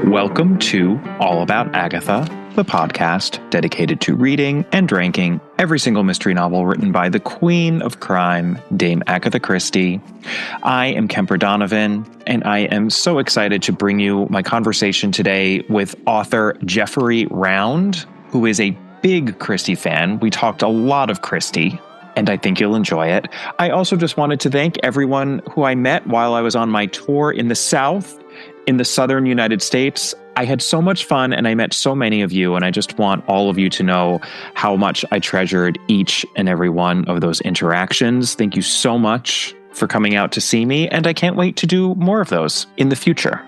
Welcome to All About Agatha, the podcast dedicated to reading and ranking every single mystery novel written by the Queen of Crime, Dame Agatha Christie. I am Kemper Donovan, and I am so excited to bring you my conversation today with author Jeffrey Round, who is a big Christie fan. We talked a lot of Christie, and I think you'll enjoy it. I also just wanted to thank everyone who I met while I was on my tour in the South, in the Southern United States. I had so much fun and I met so many of you, and I just want all of you to know how much I treasured each and every one of those interactions. Thank you so much for coming out to see me, and I can't wait to do more of those in the future.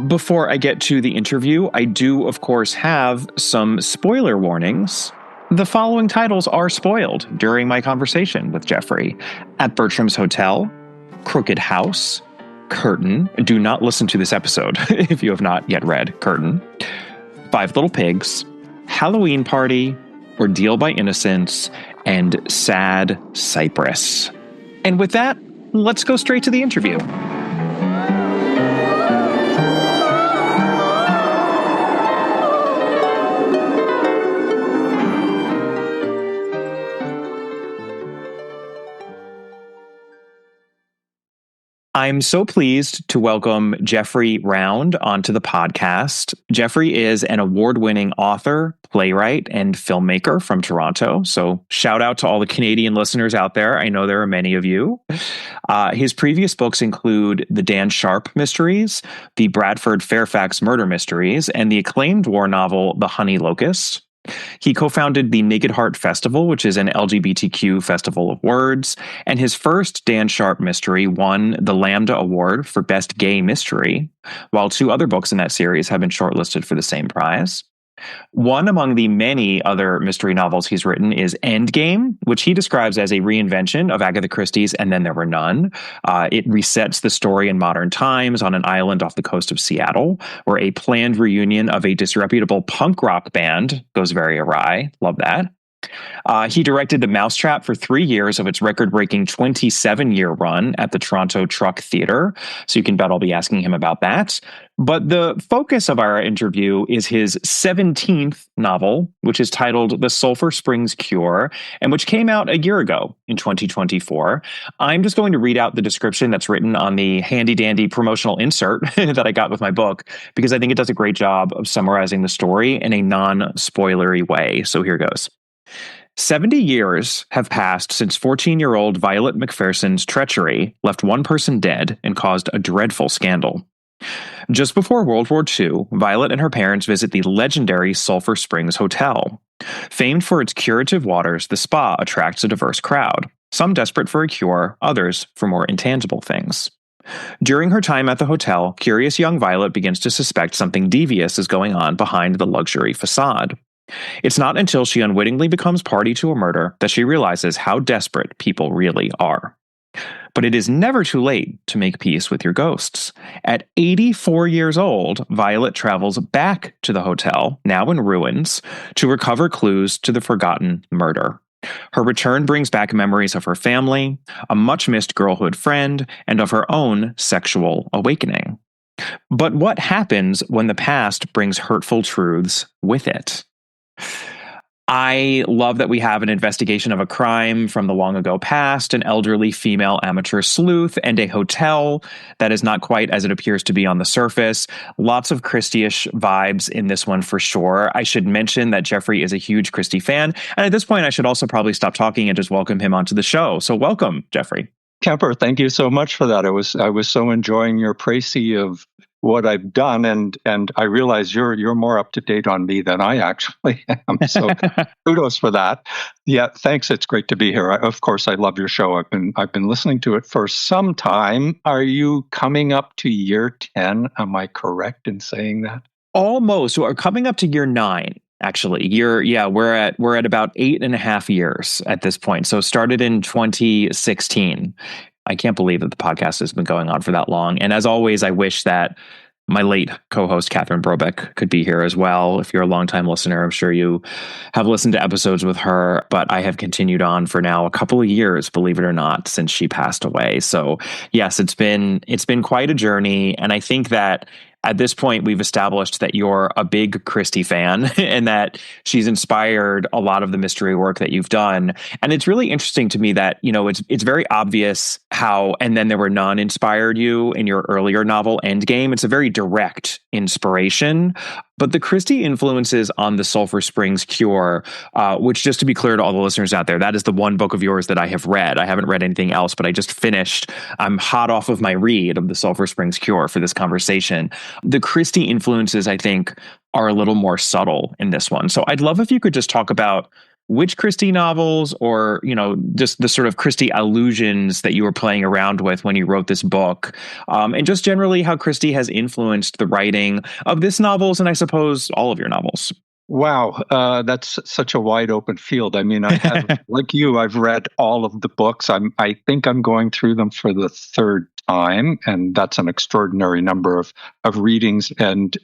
Before I get to the interview, I do, of course, have some spoiler warnings. The following titles are spoiled during my conversation with Jeffrey: At Bertram's Hotel, Crooked House, Curtain. Do not listen to this episode if you have not yet read Curtain. Five Little Pigs, Halloween Party, Ordeal by Innocence, and Sad Cypress. And with that, let's go straight to the interview. I'm so pleased to welcome Jeffrey Round onto the podcast. Jeffrey is an award-winning author, playwright, and filmmaker from Toronto. So shout out to all the Canadian listeners out there. I know there are many of you. His previous books include the Dan Sharp Mysteries, the Bradford Fairfax Murder Mysteries, and the acclaimed war novel The Honey Locust. He co-founded the Naked Heart Festival, which is an LGBTQ festival of words, and his first Dan Sharp mystery won the Lambda Award for Best Gay Mystery, while two other books in that series have been shortlisted for the same prize. One among the many other mystery novels he's written is Endgame, which he describes as a reinvention of Agatha Christie's And Then There Were None. It resets the story in modern times on an island off the coast of Seattle, where a planned reunion of a disreputable punk rock band goes very awry. Love that. He directed The Mousetrap for 3 years of its record-breaking 27-year run at the Toronto Truck Theatre, so you can bet I'll be asking him about that. But the focus of our interview is his 17th novel, which is titled The Sulphur Springs Cure, and which came out a year ago in 2024. I'm just going to read out the description that's written on the handy-dandy promotional insert that I got with my book, because I think it does a great job of summarizing the story in a non-spoilery way. So here goes. 70 years have passed since 14-year-old Violet McPherson's treachery left one person dead and caused a dreadful scandal. Just before World War II, Violet and her parents visit the legendary Sulphur Springs Hotel. Famed for its curative waters, the spa attracts a diverse crowd, some desperate for a cure, others for more intangible things. During her time at the hotel, curious young Violet begins to suspect something devious is going on behind the luxury facade. It's not until she unwittingly becomes party to a murder that she realizes how desperate people really are. But it is never too late to make peace with your ghosts. At 84 years old, Violet travels back to the hotel, now in ruins, to recover clues to the forgotten murder. Her return brings back memories of her family, a much-missed girlhood friend, and of her own sexual awakening. But what happens when the past brings hurtful truths with it? I love that we have an investigation of a crime from the long ago past, an elderly female amateur sleuth, and a hotel that is not quite as it appears to be on the surface. Lots of Christie-ish vibes in this one for sure. I should mention that Jeffrey is a huge Christie fan, and at this point I should also probably stop talking and just welcome him onto the show. So welcome, Jeffrey. Kemper, thank you so much for that. I was so enjoying your précis of what I've done, and I realize you're more up to date on me than I actually am. So kudos for that. Yeah, thanks. It's great to be here. Of course, I love your show. I've been listening to it for some time. Are you coming up to year 10? Am I correct in saying that? Almost. So we're coming up to year 9. Actually, we're at about 8.5 years at this point. So started in 2016. I can't believe that the podcast has been going on for that long. And as always, I wish that My late co-host, Catherine Brobeck, could be here as well. If you're a longtime listener, I'm sure you have listened to episodes with her, but I have continued on for now a couple of years, believe it or not, since she passed away. So yes, it's been quite a journey. And I think that at this point, we've established that you're a big Christie fan and that she's inspired a lot of the mystery work that you've done. And it's really interesting to me that, it's very obvious how And Then There Were None inspired you in your earlier novel, Endgame. It's a very direct inspiration. But the Christie influences on the Sulphur Springs Cure, which, just to be clear to all the listeners out there, that is the one book of yours that I have read. I haven't read anything else, but I just finished. I'm hot off of my read of the Sulphur Springs Cure for this conversation. The Christie influences, I think, are a little more subtle in this one. So I'd love if you could just talk about which Christie novels, or, just the sort of Christie allusions that you were playing around with when you wrote this book, and just generally how Christie has influenced the writing of this novels, and I suppose all of your novels. Wow, that's such a wide open field. I mean, like you, I've read all of the books. I think I'm going through them for the third time, and that's an extraordinary number of readings. And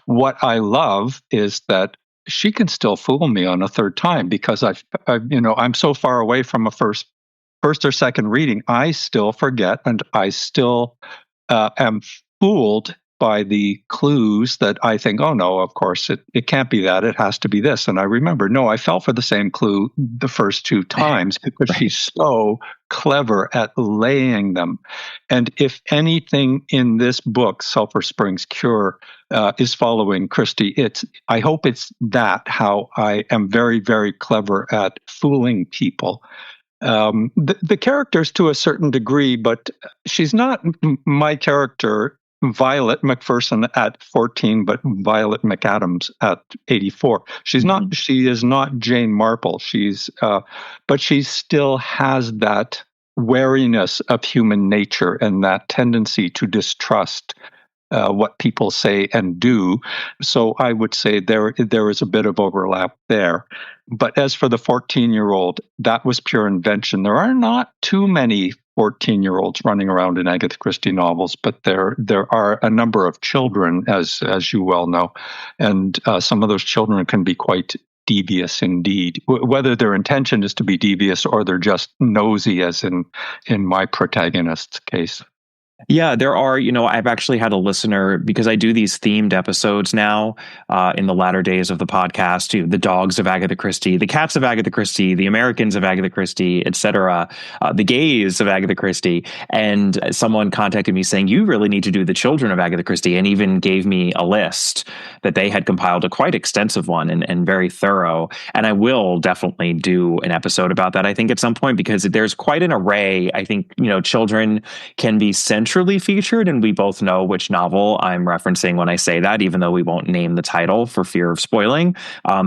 what I love is that she can still fool me on a third time, because I'm so far away from a first or second reading. I still forget, and I still am fooled by the clues that I think, oh no, of course it can't be that. It has to be this. And I remember, no, I fell for the same clue the first two times, because she's so clever at laying them. And if anything in this book, Sulphur Springs Cure, is following Christie, I hope it's that, how I am very, very clever at fooling people. The characters to a certain degree, but she's not my character, Violet McPherson, at 14, but Violet McAdams at 84. She is not Jane Marple. But she still has that wariness of human nature and that tendency to distrust what people say and do. So I would say there is a bit of overlap there. But as for the 14-year-old, that was pure invention. There are not too many 14-year-olds running around in Agatha Christie novels, but there are a number of children, as you well know, and some of those children can be quite devious indeed. Whether their intention is to be devious or they're just nosy, as in my protagonist's case. Yeah, there are, I've actually had a listener, because I do these themed episodes now in the latter days of the podcast, the dogs of Agatha Christie, the cats of Agatha Christie, the Americans of Agatha Christie, etc., the gays of Agatha Christie. And someone contacted me saying, you really need to do the children of Agatha Christie, and even gave me a list that they had compiled, a quite extensive one and very thorough. And I will definitely do an episode about that, I think, at some point, because there's quite an array. I think, children can be centrally featured, and we both know which novel I'm referencing when I say that, even though we won't name the title for fear of spoiling.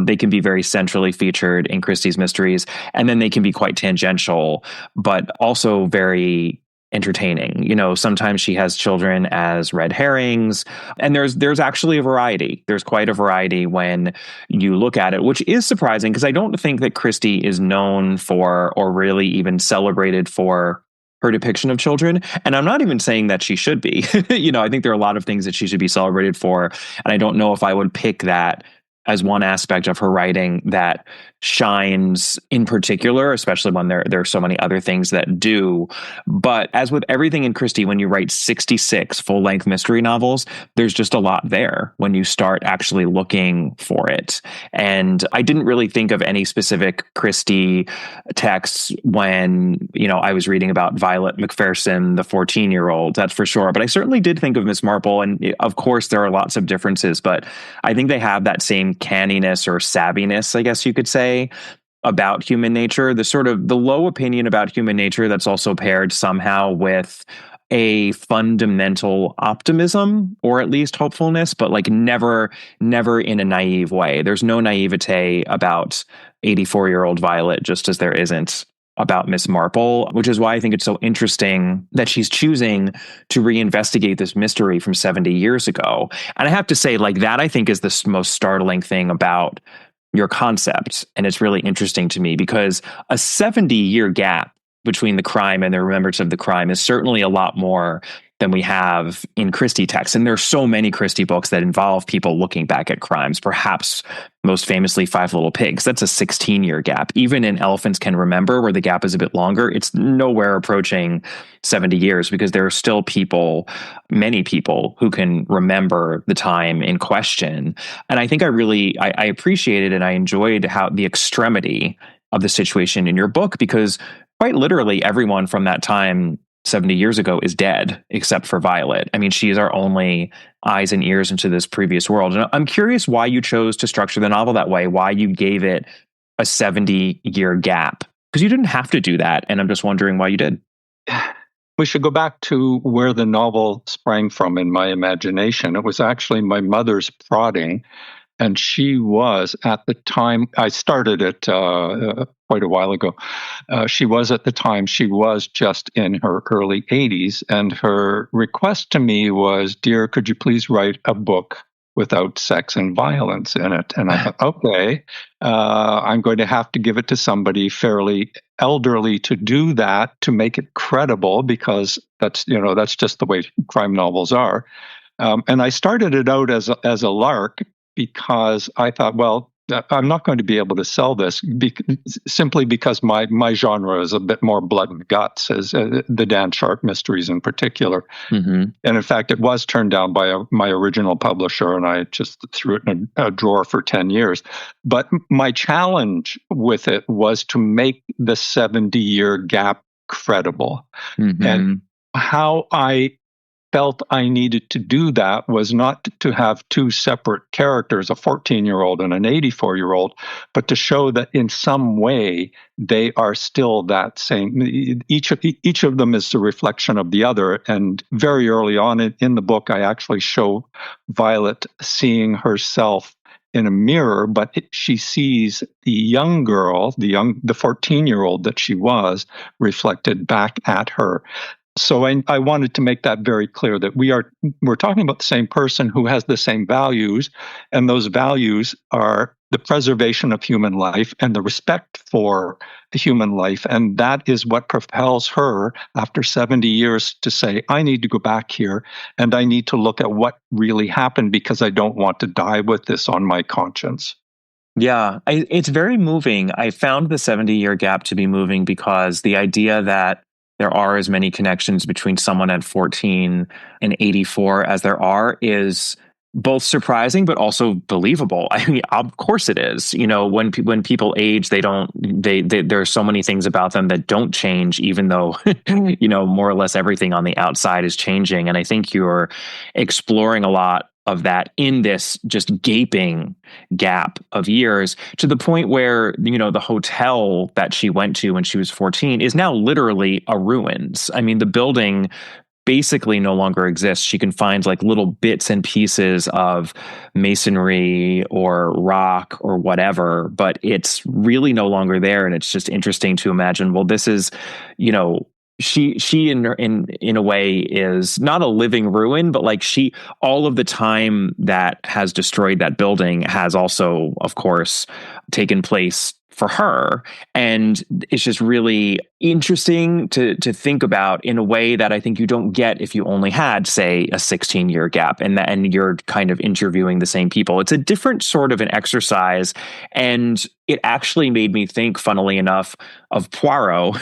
They can be very centrally featured in Christie's mysteries, and then they can be quite tangential, but also very entertaining. Sometimes she has children as red herrings, and there's actually a variety. There's quite a variety when you look at it, which is surprising, because I don't think that Christie is known for, or really even celebrated for, her depiction of children. And I'm not even saying that she should be. I think there are a lot of things that she should be celebrated for. And I don't know if I would pick that as one aspect of her writing that shines in particular, especially when there are so many other things that do. But as with everything in Christie, when you write 66 full-length mystery novels, there's just a lot there when you start actually looking for it. And I didn't really think of any specific Christie texts when, I was reading about Violet McPherson, the 14-year-old, that's for sure. But I certainly did think of Miss Marple. And of course, there are lots of differences, but I think they have that same canniness or savviness, I guess you could say, about human nature, the sort of the low opinion about human nature that's also paired somehow with a fundamental optimism, or at least hopefulness, but like never in a naive way. There's no naivete about 84-year-old Violet, just as there isn't about Miss Marple, which is why I think it's so interesting that she's choosing to reinvestigate this mystery from 70 years ago. And I have to say, like, that I think is the most startling thing about your concept. And it's really interesting to me, because a 70-year gap between the crime and the remembrance of the crime is certainly a lot more than we have in Christie texts. And there's so many Christie books that involve people looking back at crimes, perhaps most famously Five Little Pigs. That's a 16-year gap. Even in Elephants Can Remember, where the gap is a bit longer, it's nowhere approaching 70 years because there are still people, many people, who can remember the time in question. And I think I appreciated and I enjoyed how the extremity of the situation in your book, because quite literally everyone from that time 70 years ago is dead except for Violet. I mean, she is our only eyes and ears into this previous world. And I'm curious why you chose to structure the novel that way, why you gave it a 70-year gap, because you didn't have to do that. And I'm just wondering why you did. We should go back to where the novel sprang from in my imagination. It was actually my mother's prodding. And she was, at the time, I started it quite a while ago. She was, at the time, she was just in her early 80s. And her request to me was, "Dear, could you please write a book without sex and violence in it?" And I thought, okay, I'm going to have to give it to somebody fairly elderly to do that, to make it credible, because that's just the way crime novels are. And I started it out as a lark, because I thought, well, I'm not going to be able to sell this simply because my genre is a bit more blood and guts, as the Dan Sharp mysteries in particular. Mm-hmm. And in fact, it was turned down by my original publisher, and I just threw it in a drawer for 10 years. But my challenge with it was to make the 70-year gap credible. Mm-hmm. And how I felt I needed to do that was not to have two separate characters, a 14-year-old and an 84-year-old, but to show that in some way they are still that same. Each of them is the reflection of the other. And very early on in the book, I actually show Violet seeing herself in a mirror, but she sees the young girl, the 14-year-old that she was, reflected back at her. So I wanted to make that very clear, that we're talking about the same person who has the same values, and those values are the preservation of human life and the respect for human life. And that is what propels her after 70 years to say, I need to go back here and I need to look at what really happened, because I don't want to die with this on my conscience. Yeah, it's very moving. I found the 70-year gap to be moving because the idea that there are as many connections between someone at 14 and 84 as there are is both surprising but also believable. I mean, of course it is. When people age, they there are so many things about them that don't change, even though more or less everything on the outside is changing. And I think you're exploring a lot of that in this just gaping gap of years, to the point where, the hotel that she went to when she was 14 is now literally a ruins. I mean, the building basically no longer exists. She can find like little bits and pieces of masonry or rock or whatever, but it's really no longer there. And it's just interesting to imagine, well, this is, she in a way is not a living ruin, but like all of the time that has destroyed that building has also, of course, taken place for her. And it's just really interesting to think about in a way that I think you don't get if you only had, say, a 16-year gap and you're kind of interviewing the same people. It's a different sort of an exercise. And it actually made me think, funnily enough, of Poirot,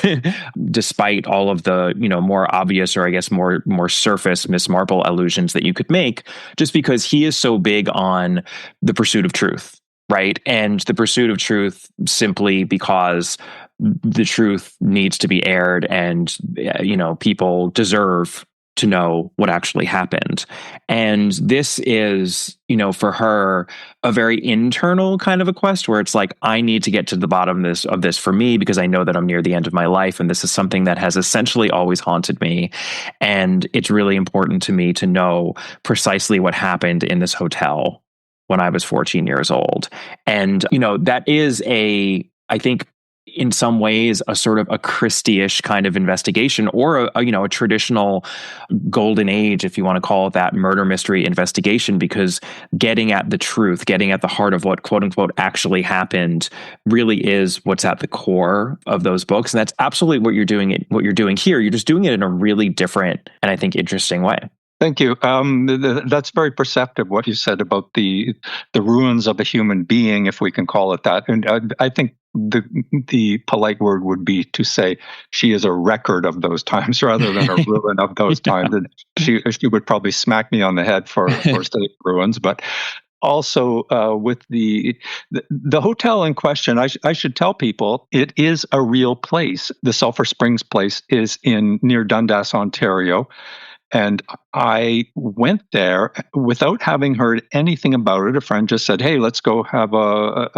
despite all of the, more obvious, or I guess more surface Miss Marple allusions that you could make, just because he is so big on the pursuit of truth. Right. And the pursuit of truth simply because the truth needs to be aired and, people deserve to know what actually happened. And this is, for her, a very internal kind of a quest where it's like, I need to get to the bottom of this for me, because I know that I'm near the end of my life. And this is something that has essentially always haunted me. And it's really important to me to know precisely what happened in this hotel when I was 14 years old. And, that is I think in some ways a sort of a Christie-ish kind of investigation, or a traditional golden age, if you want to call it that, murder mystery investigation, because getting at the truth, getting at the heart of what quote unquote actually happened really is what's at the core of those books. And that's absolutely what you're doing here. You're just doing it in a really different and I think interesting way. Thank you. That's very perceptive, what you said about the ruins of a human being, if we can call it that. And I think the polite word would be to say she is a record of those times rather than a ruin of those times. And she would probably smack me on the head for saying ruins, but also with the hotel in question, I should tell people it is a real place. The Sulphur Springs place is near Dundas, Ontario. And I went there without having heard anything about it. A friend just said, "Hey, let's go have a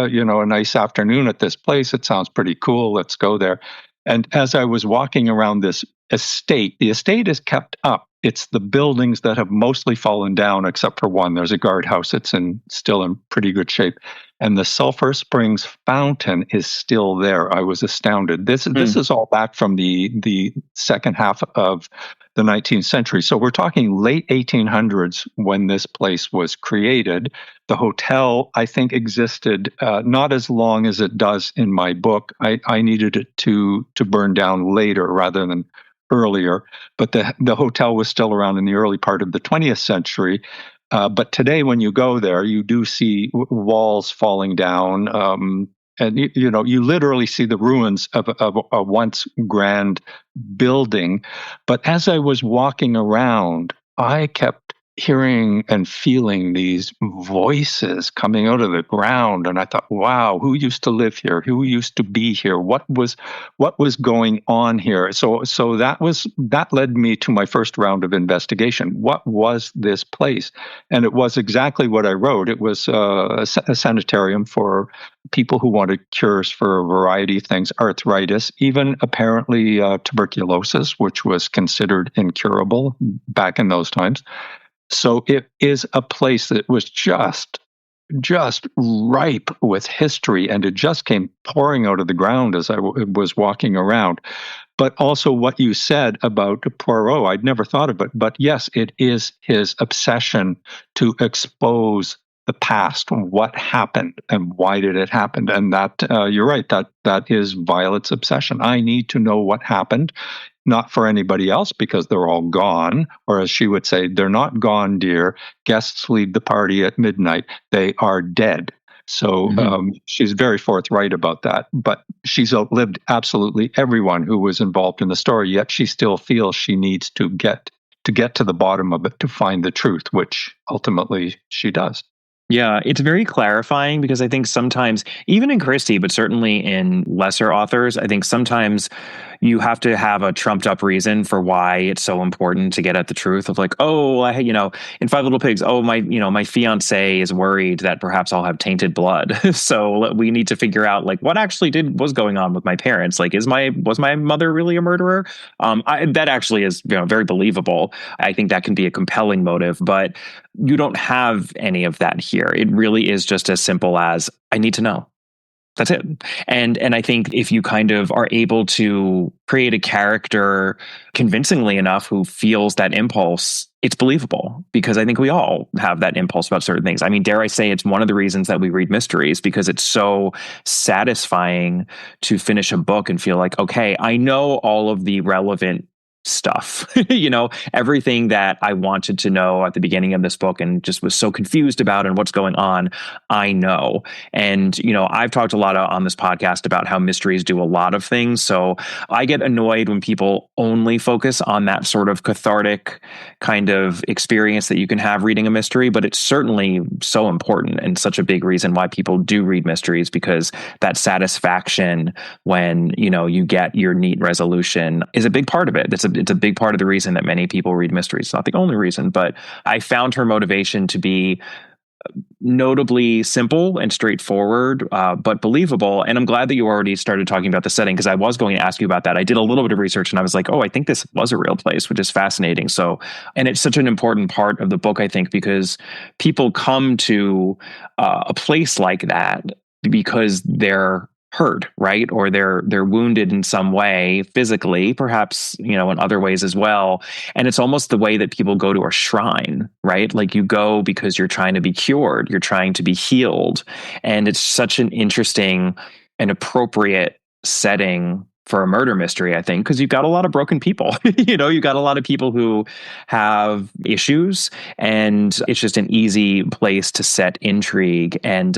nice afternoon at this place. It sounds pretty cool. Let's go there." And as I was walking around this estate, the estate is kept up. It's the buildings that have mostly fallen down, except for one. There's a guardhouse. It's still in pretty good shape. And the Sulphur Springs fountain is still there. I was astounded. This is all back from the second half of the 19th century. So we're talking late 1800s when this place was created. The hotel, I think, existed not as long as it does in my book. I needed it to burn down later rather than earlier. But the hotel was still around in the early part of the 20th century. But today, when you go there, you do see walls falling down, and you literally see the ruins of a once grand building. But as I was walking around, I kept hearing and feeling these voices coming out of the ground, and I thought, wow, who used to live here? Who used to be here? What was going on here? So that led me to my first round of investigation. What was this place? And it was exactly what I wrote. It was a sanitarium for people who wanted cures for a variety of things, arthritis, even apparently tuberculosis, which was considered incurable back in those times. So it is a place that was just ripe with history, and it just came pouring out of the ground as I was walking around. But also what you said about Poirot, I'd never thought of it, but yes, it is his obsession to expose the past, what happened and why did it happen. And that you're right, that is Violet's obsession. I need to know what happened. Not for anybody else because they're all gone, or as she would say, they're not gone, dear. Guests leave the party at midnight. They are dead. So she's very forthright about that. But she's outlived absolutely everyone who was involved in the story, yet she still feels she needs to get to the bottom of it to find the truth, which ultimately she does. Yeah, it's very clarifying because I think sometimes, even in Christie, but certainly in lesser authors, I think sometimes you have to have a trumped up reason for why it's so important to get at the truth of like, oh, in Five Little Pigs, oh, my fiance is worried that perhaps I'll have tainted blood. So we need to figure out like what actually was going on with my parents. Like, was my mother really a murderer? That actually is, very believable. I think that can be a compelling motive, but you don't have any of that here. It really is just as simple as I need to know. That's it. And I think if you kind of are able to create a character convincingly enough who feels that impulse, it's believable, because I think we all have that impulse about certain things. I mean, dare I say it's one of the reasons that we read mysteries, because it's so satisfying to finish a book and feel like, okay, I know all of the relevant stuff, everything that I wanted to know at the beginning of this book and just was so confused about and what's going on, I know. And, I've talked a lot on this podcast about how mysteries do a lot of things. So I get annoyed when people only focus on that sort of cathartic kind of experience that you can have reading a mystery, but it's certainly so important and such a big reason why people do read mysteries, because that satisfaction when, you get your neat resolution is a big part of it. It's a big part of the reason that many people read mysteries. It's not the only reason, but I found her motivation to be notably simple and straightforward, but believable. And I'm glad that you already started talking about the setting, because I was going to ask you about that. I did a little bit of research and I was like, oh, I think this was a real place, which is fascinating. So, and it's such an important part of the book, I think, because people come to a place like that because they're hurt, right? Or they're wounded in some way physically, perhaps, in other ways as well. And it's almost the way that people go to a shrine, right? Like you go because you're trying to be cured, you're trying to be healed. And it's such an interesting and appropriate setting for a murder mystery, I think, because you've got a lot of broken people. You've got a lot of people who have issues, and it's just an easy place to set intrigue. And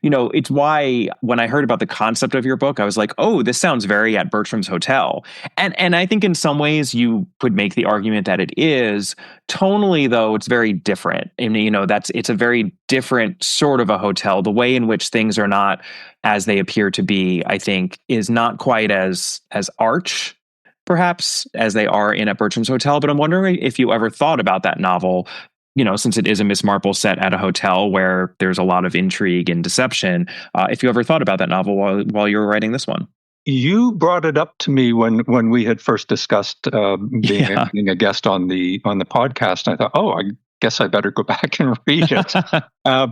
it's why when I heard about the concept of your book, I was like, oh, this sounds very at Bertram's Hotel. And I think in some ways you could make the argument that it is. Tonally, though, it's very different. And it's a very different sort of a hotel. The way in which things are not as they appear to be, I think, is not quite as arch, perhaps, as they are in At Bertram's Hotel. But I'm wondering if you ever thought about that novel, since it is a Miss Marple set at a hotel where there's a lot of intrigue and deception. If you ever thought about that novel while you were writing this one. You brought it up to me when we had first discussed being a guest on the podcast. I thought, oh, I guess I better go back and read it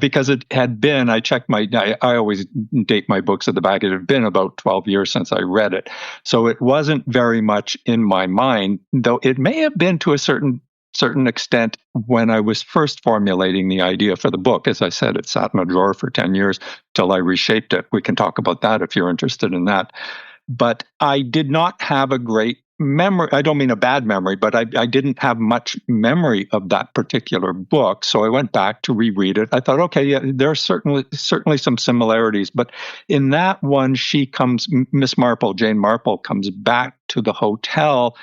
because it had been. I checked I always date my books at the back. It had been about 12 years since I read it, so it wasn't very much in my mind. Though it may have been to a certain extent when I was first formulating the idea for the book. As I said, it sat in a drawer for 10 years till I reshaped it. We can talk about that if you're interested in that. But I did not have a great memory. I don't mean a bad memory, but I didn't have much memory of that particular book. So I went back to reread it. I thought, okay, yeah, there are certainly some similarities. But in that one, Miss Marple, Jane Marple, comes back to the hotel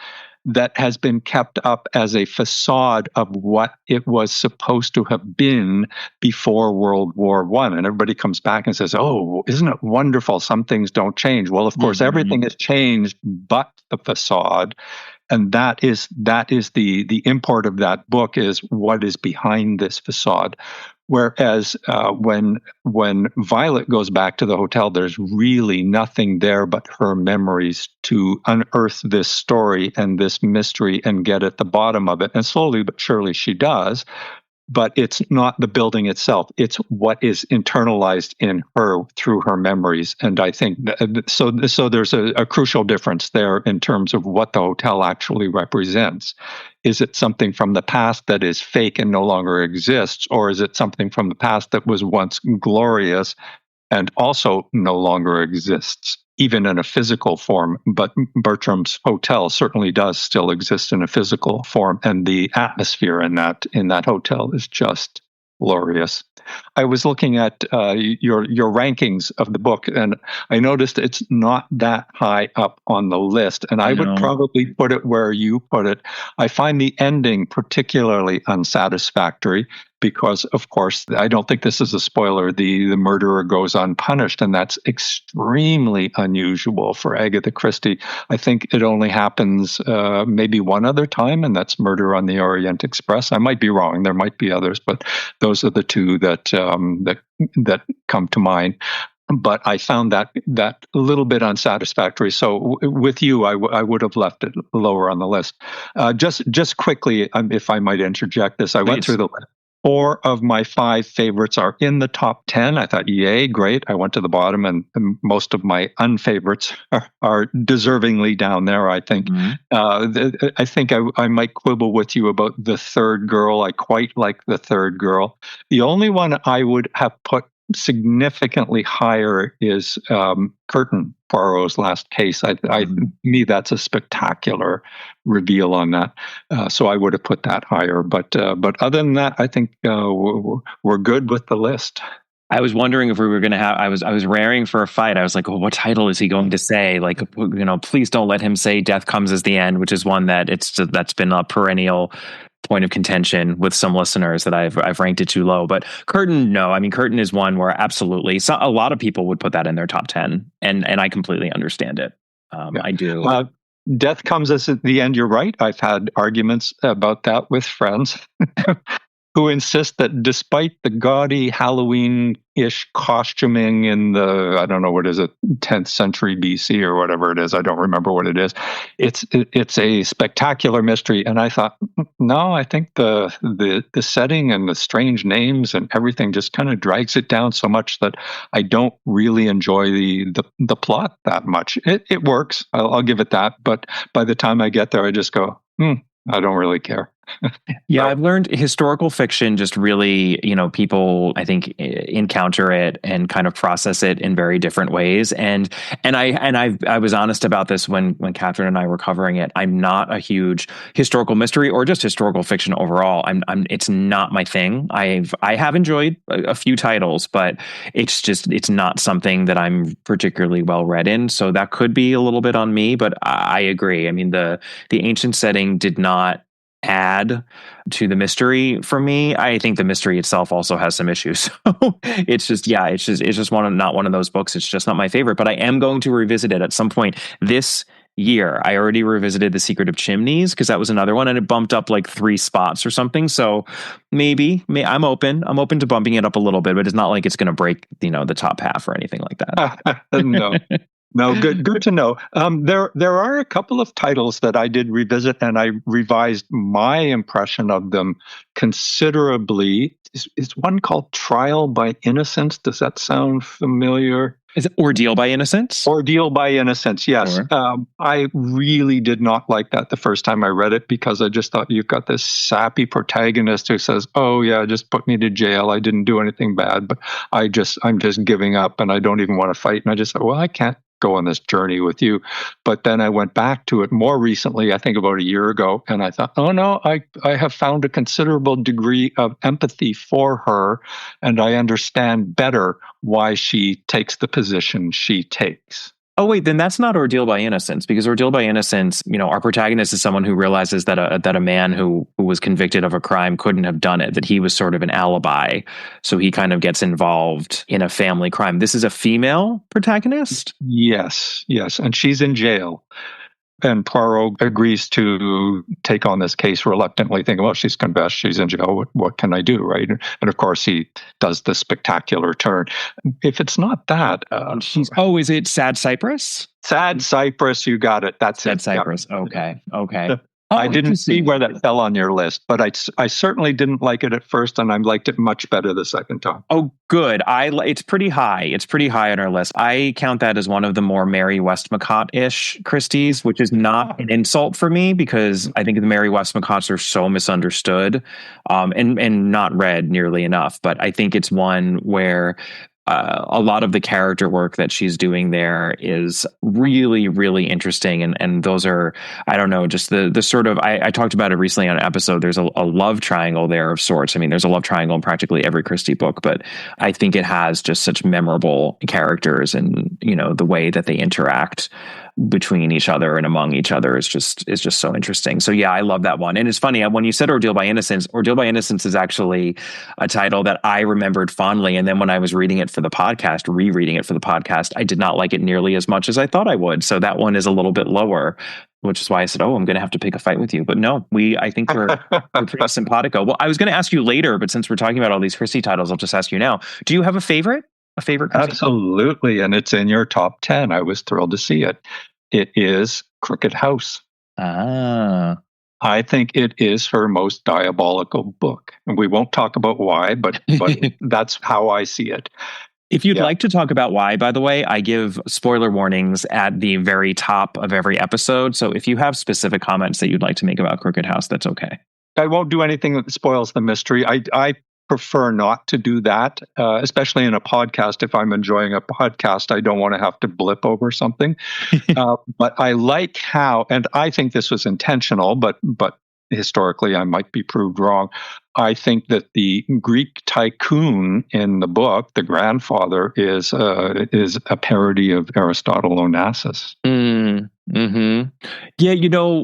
that has been kept up as a facade of what it was supposed to have been before World War I. And everybody comes back and says, oh, isn't it wonderful? Some things don't change. Well, of course, everything has changed but the facade. And that is the import of that book, is what is behind this facade. Whereas when Violet goes back to the hotel, there's really nothing there but her memories to unearth this story and this mystery and get at the bottom of it. And slowly but surely she does. But it's not the building itself. It's what is internalized in her through her memories. And I think so there's a crucial difference there in terms of what the hotel actually represents. Is it something from the past that is fake and no longer exists? Or is it something from the past that was once glorious and also no longer exists, even in a physical form? But Bertram's Hotel certainly does still exist in a physical form, and the atmosphere in that hotel is just glorious. I was looking at your rankings of the book, and I noticed it's not that high up on the list, and I would probably put it where you put it. I find the ending particularly unsatisfactory because, of course, I don't think this is a spoiler. The murderer goes unpunished, and that's extremely unusual for Agatha Christie. I think it only happens maybe one other time, and that's Murder on the Orient Express. I might be wrong. There might be others, but those are the two that come to mind. But I found that a little bit unsatisfactory. So with you, I would have left it lower on the list. Just quickly, if I might interject this, I went through the list. 4 of my 5 favorites are in the top 10. I thought, yay, great. I went to the bottom, and most of my unfavorites are deservingly down there, I think. I think I might quibble with you about The Third Girl. I quite like The Third Girl. The only one I would have put significantly higher is Curtain, Poirot's Last Case. Me, that's a spectacular reveal on that. So I would have put that higher. But other than that, I think we're good with the list. I was wondering if we were going to have. I was raring for a fight. I was like, "Well, what title is he going to say? Like, please don't let him say Death Comes as the End," which is one that's been a perennial point of contention with some listeners that I've ranked it too low. But Curtain, no. I mean, Curtain is one where absolutely a lot of people would put that in their top 10, and I completely understand it. I do. Death Comes as the End. You're right. I've had arguments about that with friends. who insist that despite the gaudy Halloween-ish costuming in the, I don't know, what is it, 10th century BC or whatever it is, I don't remember what it is, it's a spectacular mystery. And I thought, no, I think the setting and the strange names and everything just kind of drags it down so much that I don't really enjoy the plot that much. It works, I'll give it that, but by the time I get there, I just go, I don't really care. Yeah, I've learned historical fiction just really, people I think encounter it and kind of process it in very different ways. I was honest about this when Catherine and I were covering it. I'm not a huge historical mystery or just historical fiction overall. It's not my thing. I have enjoyed a few titles, but it's not something that I'm particularly well read in. So that could be a little bit on me, but I agree. I mean, the ancient setting did not add to the mystery for me. I think the mystery itself also has some issues. So it's just not one of those books. It's just not my favorite, but I am going to revisit it at some point this year. I already revisited The Secret of Chimneys because that was another one and it bumped up like 3 spots or something. So maybe I'm open to bumping it up a little bit, but it's not like it's going to break, the top half or anything like that. No. No, good to know. There are a couple of titles that I did revisit, and I revised my impression of them considerably. Is one called Trial by Innocence? Does that sound familiar? Is it Ordeal by Innocence? Ordeal by Innocence, yes. Sure. I really did not like that the first time I read it because I just thought you've got this sappy protagonist who says, "Oh yeah, just put me to jail. I didn't do anything bad, but I'm just giving up and I don't even want to fight." And I just thought, well, I can't go on this journey with you. But then I went back to it more recently, I think about a year ago, and I thought, oh no, I have found a considerable degree of empathy for her, and I understand better why she takes the position she takes. Oh wait, then that's not Ordeal by Innocence, because Ordeal by Innocence, our protagonist is someone who realizes that a man who was convicted of a crime couldn't have done it, that he was sort of an alibi. So he kind of gets involved in a family crime. This is a female protagonist? Yes. And she's in jail. And Poirot agrees to take on this case reluctantly, thinking, well, she's confessed, she's in jail, what can I do, right? And of course, he does the spectacular turn. If it's not that... is it Sad Cypress? Sad Cypress, you got it. That's Sad it. Cypress, okay. I didn't see where that fell on your list, but I certainly didn't like it at first, and I liked it much better the second time. Oh, good. It's pretty high. It's pretty high on our list. I count that as one of the more Mary Westmacott-ish Christies, which is not an insult for me because I think the Mary Westmacotts are so misunderstood and not read nearly enough. But I think it's one where a lot of the character work that she's doing there is really, really interesting. And those are, I don't know, just the sort of, I talked about it recently on an episode. There's a love triangle there of sorts. I mean, there's a love triangle in practically every Christie book, but I think it has just such memorable characters and, the way that they interact between each other and among each other is just so interesting. So yeah, I love that one. And it's funny, when you said Ordeal by Innocence is actually a title that I remembered fondly. And then when I was rereading it for the podcast, I did not like it nearly as much as I thought I would. So that one is a little bit lower, which is why I said, I'm going to have to pick a fight with you. But no, I think we're pretty simpatico. Well, I was going to ask you later, but since we're talking about all these Christie titles, I'll just ask you now. Do you have a favorite? Christie? Absolutely. And it's in your top 10. I was thrilled to see it. It is Crooked House. Ah. I think it is her most diabolical book. And we won't talk about why, but that's how I see it. If you'd like to talk about why, by the way, I give spoiler warnings at the very top of every episode. So if you have specific comments that you'd like to make about Crooked House, that's okay. I won't do anything that spoils the mystery. I prefer not to do that, especially in a podcast. If I'm enjoying a podcast, I don't want to have to blip over something. But I like how, and I think this was intentional, but historically I might be proved wrong. I think that the Greek tycoon in the book, the grandfather, is a parody of Aristotle Onassis. Mm-hmm. Yeah,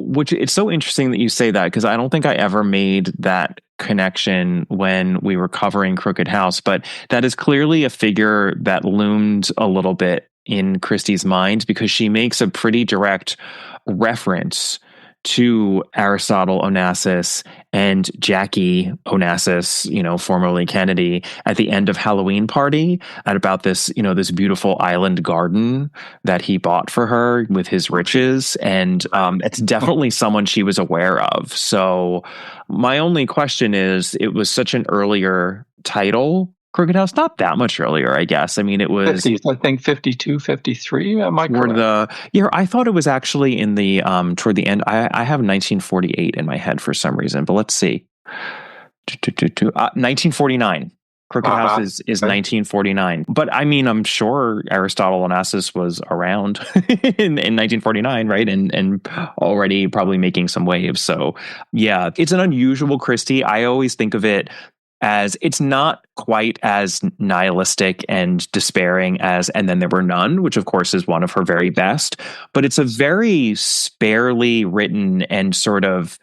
which it's so interesting that you say that because I don't think I ever made that connection when we were covering Crooked House, but that is clearly a figure that loomed a little bit in Christie's mind because she makes a pretty direct reference to Aristotle Onassis and Jackie Onassis, formerly Kennedy, at the end of Halloween Party at about this, this beautiful island garden that he bought for her with his riches. And it's definitely someone she was aware of. So my only question is, it was such an earlier title. Crooked House, not that much earlier, I guess. I mean, it was 50s, I think 52, 53. Am I correct? I thought it was actually in the toward the end. I have 1948 in my head for some reason, but let's see. 1949. Crooked House is 1949. But I mean, I'm sure Aristotle Onassis was around in 1949, right? And already probably making some waves. So yeah, it's an unusual Christie. I always think of it as it's not quite as nihilistic and despairing as And Then There Were None, which of course is one of her very best, but it's a very sparely written and sort of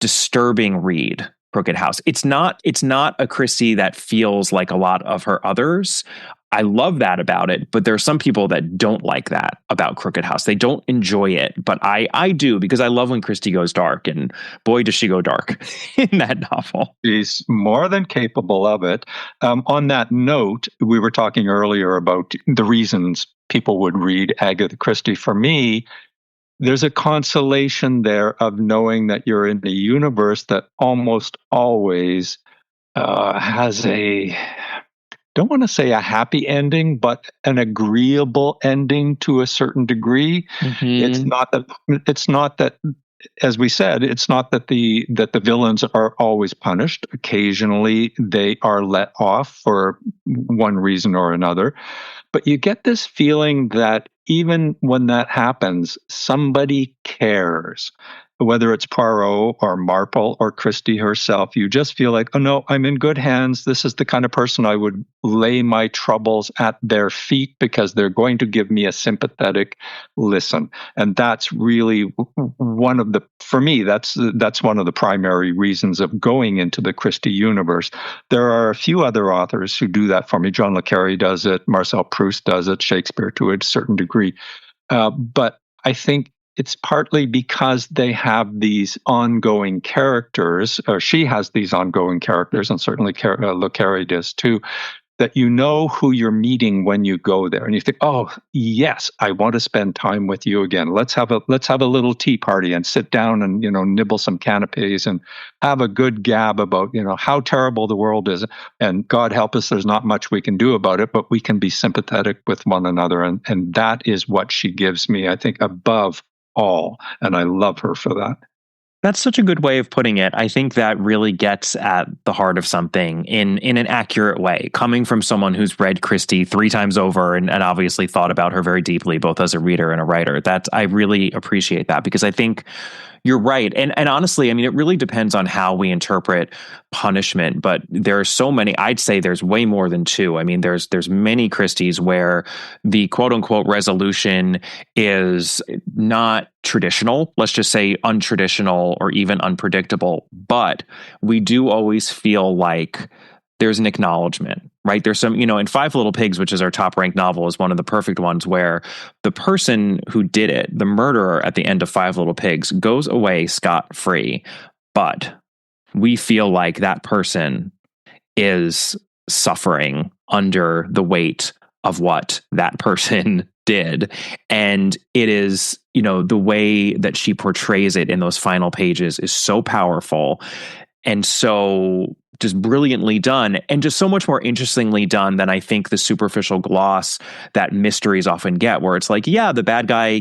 disturbing read. Crooked House. It's not a Christie that feels like a lot of her others. I love that about it, but there are some people that don't like that about Crooked House. They don't enjoy it, but I do, because I love when Christie goes dark, and boy, does she go dark in that novel. She's more than capable of it. On that note, we were talking earlier about the reasons people would read Agatha Christie. For me, there's a consolation there of knowing that you're in a universe that almost always has don't want to say a happy ending, but an agreeable ending to a certain degree. Mm-hmm. It's not that, as we said, it's not that the villains are always punished. Occasionally they are let off for one reason or another. But you get this feeling that even when that happens, somebody cares. Whether it's Poirot or Marple or Christie herself, you just feel like, oh no, I'm in good hands. This is the kind of person I would lay my troubles at their feet, because they're going to give me a sympathetic listen. And that's really for me, that's one of the primary reasons of going into the Christie universe. There are a few other authors who do that for me. John le Carré does it. Marcel Proust does it. Shakespeare to a certain degree. But I think it's partly because they have these ongoing characters, or she has these ongoing characters, and certainly le Carré does too, that you know who you're meeting when you go there, and you think, oh yes, I want to spend time with you again. Let's have a little tea party and sit down and nibble some canapes and have a good gab about how terrible the world is, and God help us, there's not much we can do about it, but we can be sympathetic with one another, and that is what she gives me, I think, above all, and I love her for that. That's such a good way of putting it. I think that really gets at the heart of something in an accurate way, coming from someone who's read Christie 3 times over and obviously thought about her very deeply, both as a reader and a writer. I really appreciate that, because I think you're right. And honestly, I mean, it really depends on how we interpret punishment, but there are so many. I'd say there's way more than 2. I mean, there's many Christies where the quote unquote resolution is not traditional, let's just say untraditional or even unpredictable, but we do always feel like there's an acknowledgement, right? There's some, in Five Little Pigs, which is our top ranked novel, is one of the perfect ones where the person who did it, the murderer at the end of Five Little Pigs, goes away scot-free, but we feel like that person is suffering under the weight of what that person did. And it is, the way that she portrays it in those final pages is so powerful and so just brilliantly done, and just so much more interestingly done than I think the superficial gloss that mysteries often get, where it's like, yeah, the bad guy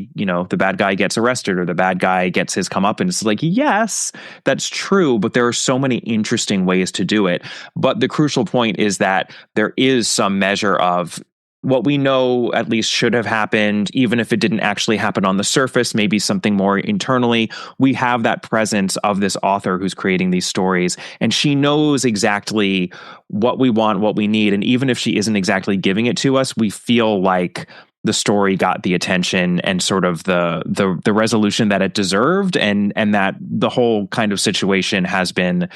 gets arrested, or the bad guy gets his comeuppance. It's like, yes, that's true, but there are so many interesting ways to do it. But the crucial point is that there is some measure of what we know at least should have happened, even if it didn't actually happen on the surface, maybe something more internally. We have that presence of this author who's creating these stories, and she knows exactly what we want, what we need. And even if she isn't exactly giving it to us, we feel like the story got the attention and sort of the resolution that it deserved, and that the whole kind of situation has been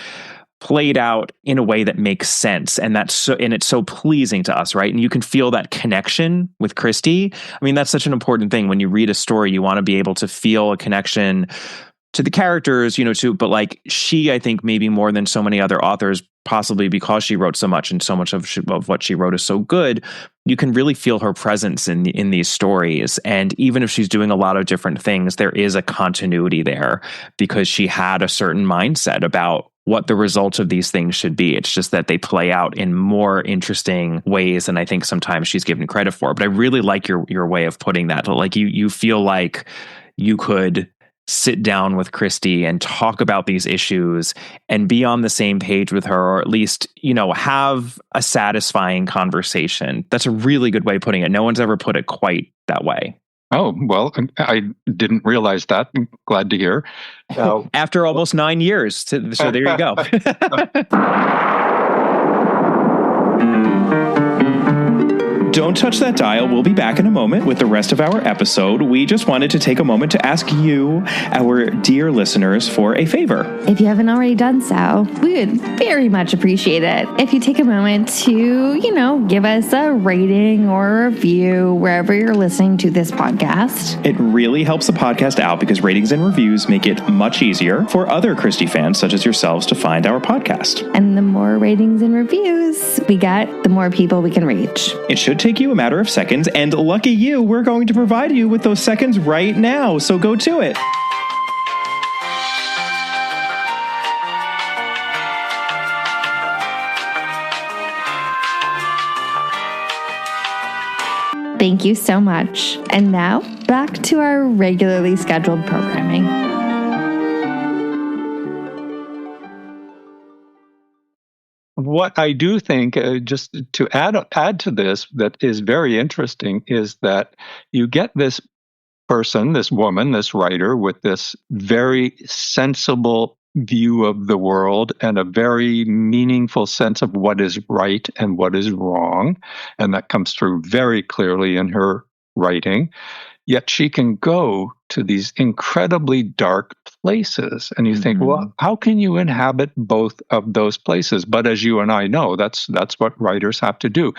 played out in a way that makes sense, and it's so pleasing to us, right? And you can feel that connection with Christie. I mean, that's such an important thing when you read a story. You want to be able to feel a connection to the characters, but like she, I think maybe more than so many other authors, possibly because she wrote so much and so much of what she wrote is so good, you can really feel her presence in these stories. And even if she's doing a lot of different things, there is a continuity there because she had a certain mindset about what the results of these things should be. It's just that they play out in more interesting ways than I think sometimes she's given credit for. But I really like your way of putting that. Like you feel like you could sit down with Christie and talk about these issues and be on the same page with her, or at least, have a satisfying conversation. That's a really good way of putting it. No one's ever put it quite that way. Oh, well, I didn't realize that. I'm glad to hear. After almost 9 years. So there you go. Don't touch that dial. We'll be back in a moment with the rest of our episode. We just wanted to take a moment to ask you, our dear listeners, for a favor. If you haven't already done so, we would very much appreciate it if you take a moment to, give us a rating or a review wherever you're listening to this podcast. It really helps the podcast out because ratings and reviews make it much easier for other Christie fans such as yourselves to find our podcast. And the more ratings and reviews we get, the more people we can reach. It should take you a matter of seconds, and lucky you, we're going to provide you with those seconds right now, so go to it. Thank you so much. And now, back to our regularly scheduled programming. What I do think, just to add to this, that is very interesting, is that you get this person, this woman, this writer, with this very sensible view of the world and a very meaningful sense of what is right and what is wrong. And that comes through very clearly in her writing. Yet she can go to these incredibly dark places. And you think, well, how can you inhabit both of those places? But as you and I know, that's what writers have to do.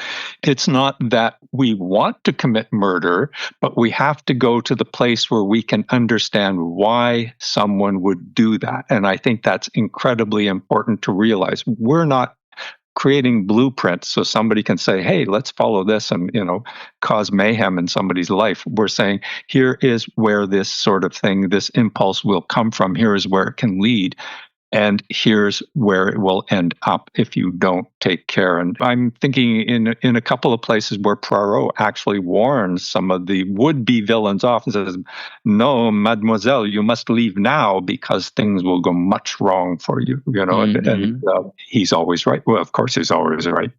It's not that we want to commit murder, but we have to go to the place where we can understand why someone would do that. And I think that's incredibly important to realize. We're not creating blueprints so somebody can say, hey, let's follow this and, cause mayhem in somebody's life. We're saying, here is where this sort of thing, this impulse will come from. Here is where it can lead. And here's where it will end up if you don't take care. And I'm thinking in a couple of places where Poirot actually warns some of the would-be villains off and says, no, mademoiselle, you must leave now because things will go much wrong for you. And he's always right. Well, of course, he's always right.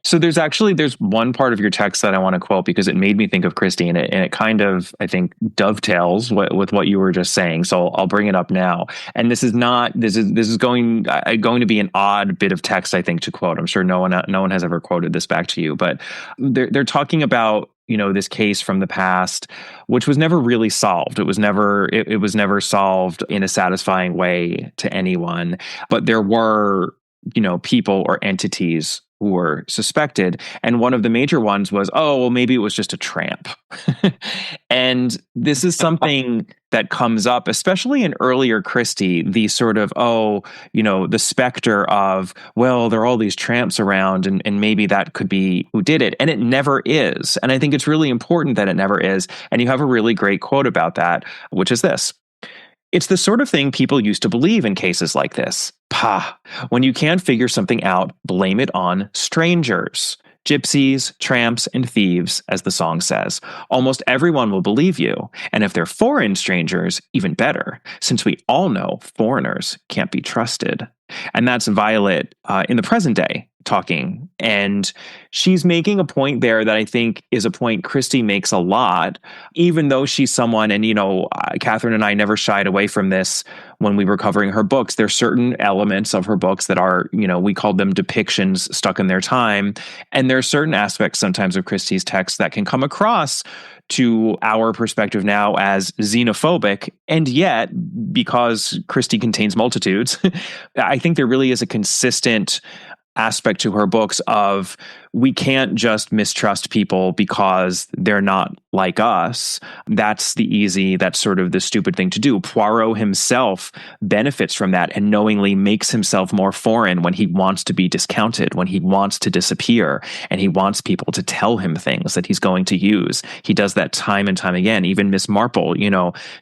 So there's one part of your text that I want to quote because it made me think of Christie, and it kind of, I think, dovetails with what you were just saying. So I'll bring it up now. And this is going to be an odd bit of text, I think, to quote. I'm sure no one has ever quoted this back to you, but they're talking about this case from the past, which was never really solved. It was never solved in a satisfying way to anyone. But there were people or entities who were suspected. And one of the major ones was, oh, well, maybe it was just a tramp. And this is something that comes up, especially in earlier Christie, the sort of, the specter of, well, there are all these tramps around and maybe that could be who did it. And it never is. And I think it's really important that it never is. And you have a really great quote about that, which is this. It's the sort of thing people used to believe in cases like this. Pah! When you can't figure something out, blame it on strangers. Gypsies, tramps, and thieves, as the song says. Almost everyone will believe you. And if they're foreign strangers, even better, since we all know foreigners can't be trusted. And that's Violet in the present day talking. And she's making a point there that I think is a point Christie makes a lot, even though she's someone, and, Catherine and I never shied away from this when we were covering her books. There's certain elements of her books that are, we called them depictions stuck in their time. And there are certain aspects sometimes of Christie's text that can come across to our perspective now as xenophobic. And yet, because Christie contains multitudes, I think there really is a consistent aspect to her books of we can't just mistrust people because they're not like us. That's sort of the stupid thing to do. Poirot himself benefits from that and knowingly makes himself more foreign when he wants to be discounted, when he wants to disappear, and he wants people to tell him things that he's going to use. He does that time and time again. Even Miss Marple,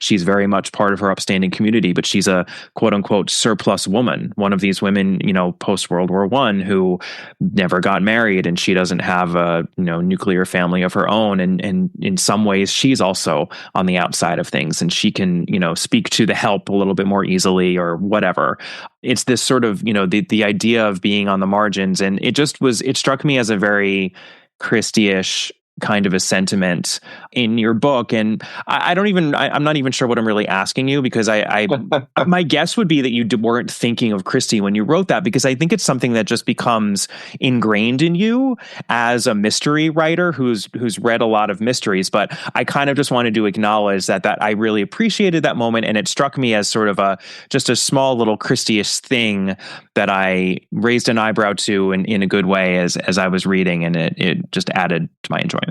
she's very much part of her upstanding community, but she's a quote unquote surplus woman, one of these women, post World War I who never got married, and she doesn't have a nuclear family of her own, and in some ways she's also on the outside of things, and she can speak to the help a little bit more easily or whatever. It's this sort of the idea of being on the margins, and it struck me as a very Christie-ish kind of a sentiment in your book. And I'm not even sure what I'm really asking you, because I my guess would be that you weren't thinking of Christie when you wrote that, because I think it's something that just becomes ingrained in you as a mystery writer who's read a lot of mysteries. But I kind of just wanted to acknowledge that I really appreciated that moment, and it struck me as sort of just a small little Christie-ish thing that I raised an eyebrow to in a good way as I was reading, and it just added to my enjoyment.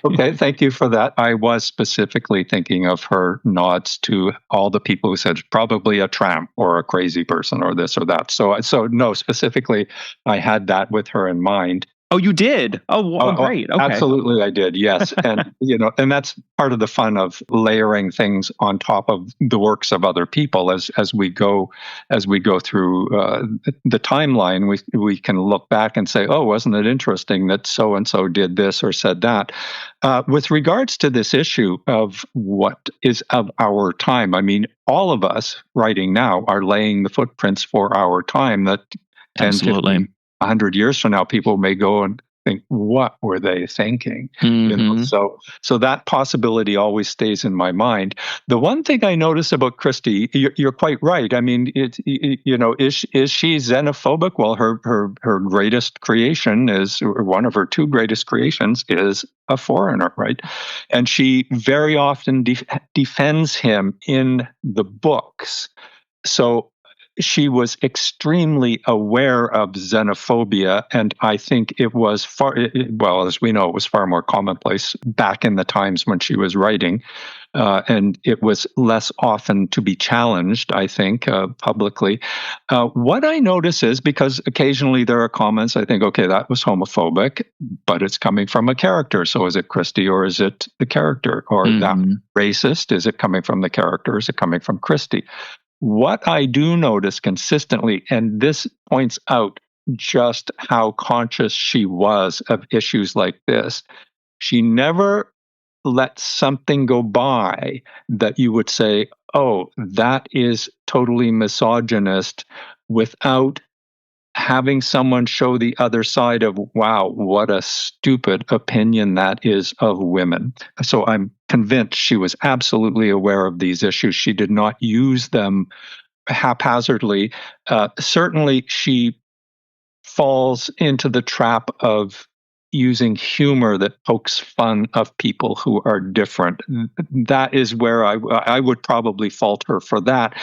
Okay, thank you for that. I was specifically thinking of her nods to all the people who said probably a tramp or a crazy person or this or that. So no, specifically, I had that with her in mind. Oh, you did? Oh, great. Okay. Absolutely, I did. Yes, and and that's part of the fun of layering things on top of the works of other people as we go through the timeline. We can look back and say, oh, wasn't it interesting that so and so did this or said that? With regards to this issue of what is of our time, I mean, all of us writing now are laying the footprints for our time. That 10, absolutely. 15, 100 years from now, people may go and think, what were they thinking? Mm-hmm. So that possibility always stays in my mind. The one thing I notice about Christie, you're quite right. I mean, is she xenophobic? Well, her greatest creation is, or one of her two greatest creations is a foreigner, right? And she very often defends him in the books. So she was extremely aware of xenophobia, and I think it was as we know, it was far more commonplace back in the times when she was writing, and it was less often to be challenged, I think, publicly. What I notice is, because occasionally there are comments, I think, okay, that was homophobic, but it's coming from a character. So is it Christie or is it the character? Or that racist? Is it coming from the character or is it coming from Christie? What I do notice consistently, and this points out just how conscious she was of issues like this, she never let something go by that you would say, oh, that is totally misogynist, without having someone show the other side of, wow, what a stupid opinion that is of women. So I'm convinced she was absolutely aware of these issues. She did not use them haphazardly. Certainly, she falls into the trap of using humor that pokes fun of people who are different. That is where I would probably fault her for that.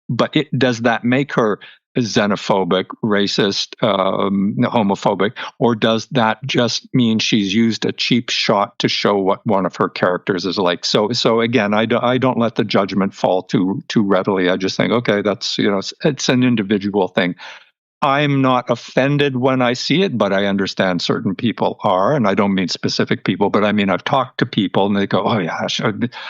But does that make her xenophobic, racist, homophobic, or does that just mean she's used a cheap shot to show what one of her characters is like? So again, I don't let the judgment fall too readily. I just think, okay, that's it's an individual thing. I'm not offended when I see it, but I understand certain people are, and I don't mean specific people, but I mean, I've talked to people and they go, oh yeah,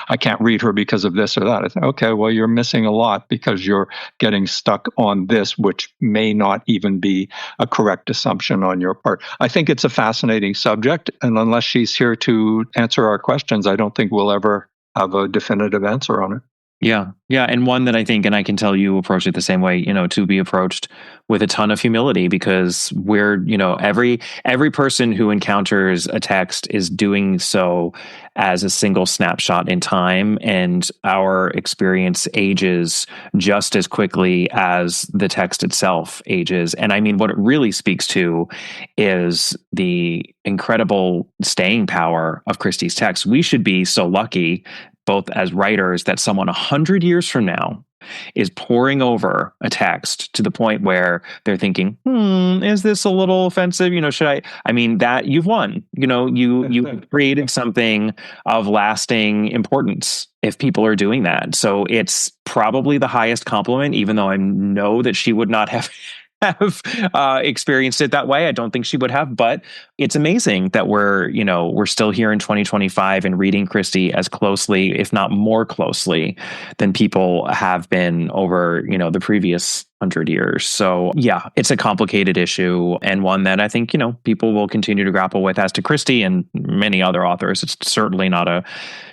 I can't read her because of this or that. I think, okay, well, you're missing a lot because you're getting stuck on this, which may not even be a correct assumption on your part. I think it's a fascinating subject, and unless she's here to answer our questions, I don't think we'll ever have a definitive answer on it. Yeah. And one that I think, and I can tell you approach it the same way, to be approached with a ton of humility, because we're, every person who encounters a text is doing so as a single snapshot in time, and our experience ages just as quickly as the text itself ages. And I mean, what it really speaks to is the incredible staying power of Christie's text. We should be so lucky, both as writers, that someone 100 years from now is poring over a text to the point where they're thinking, is this a little offensive? Should I mean, that you've won. You created something of lasting importance if people are doing that. So it's probably the highest compliment, even though I know that she would not have experienced it that way. I don't think she would have, but it's amazing that we're still here in 2025 and reading Christie as closely, if not more closely, than people have been over, the previous 100 years. So yeah, it's a complicated issue, and one that I think, people will continue to grapple with. As to Christie and many other authors, it's certainly not a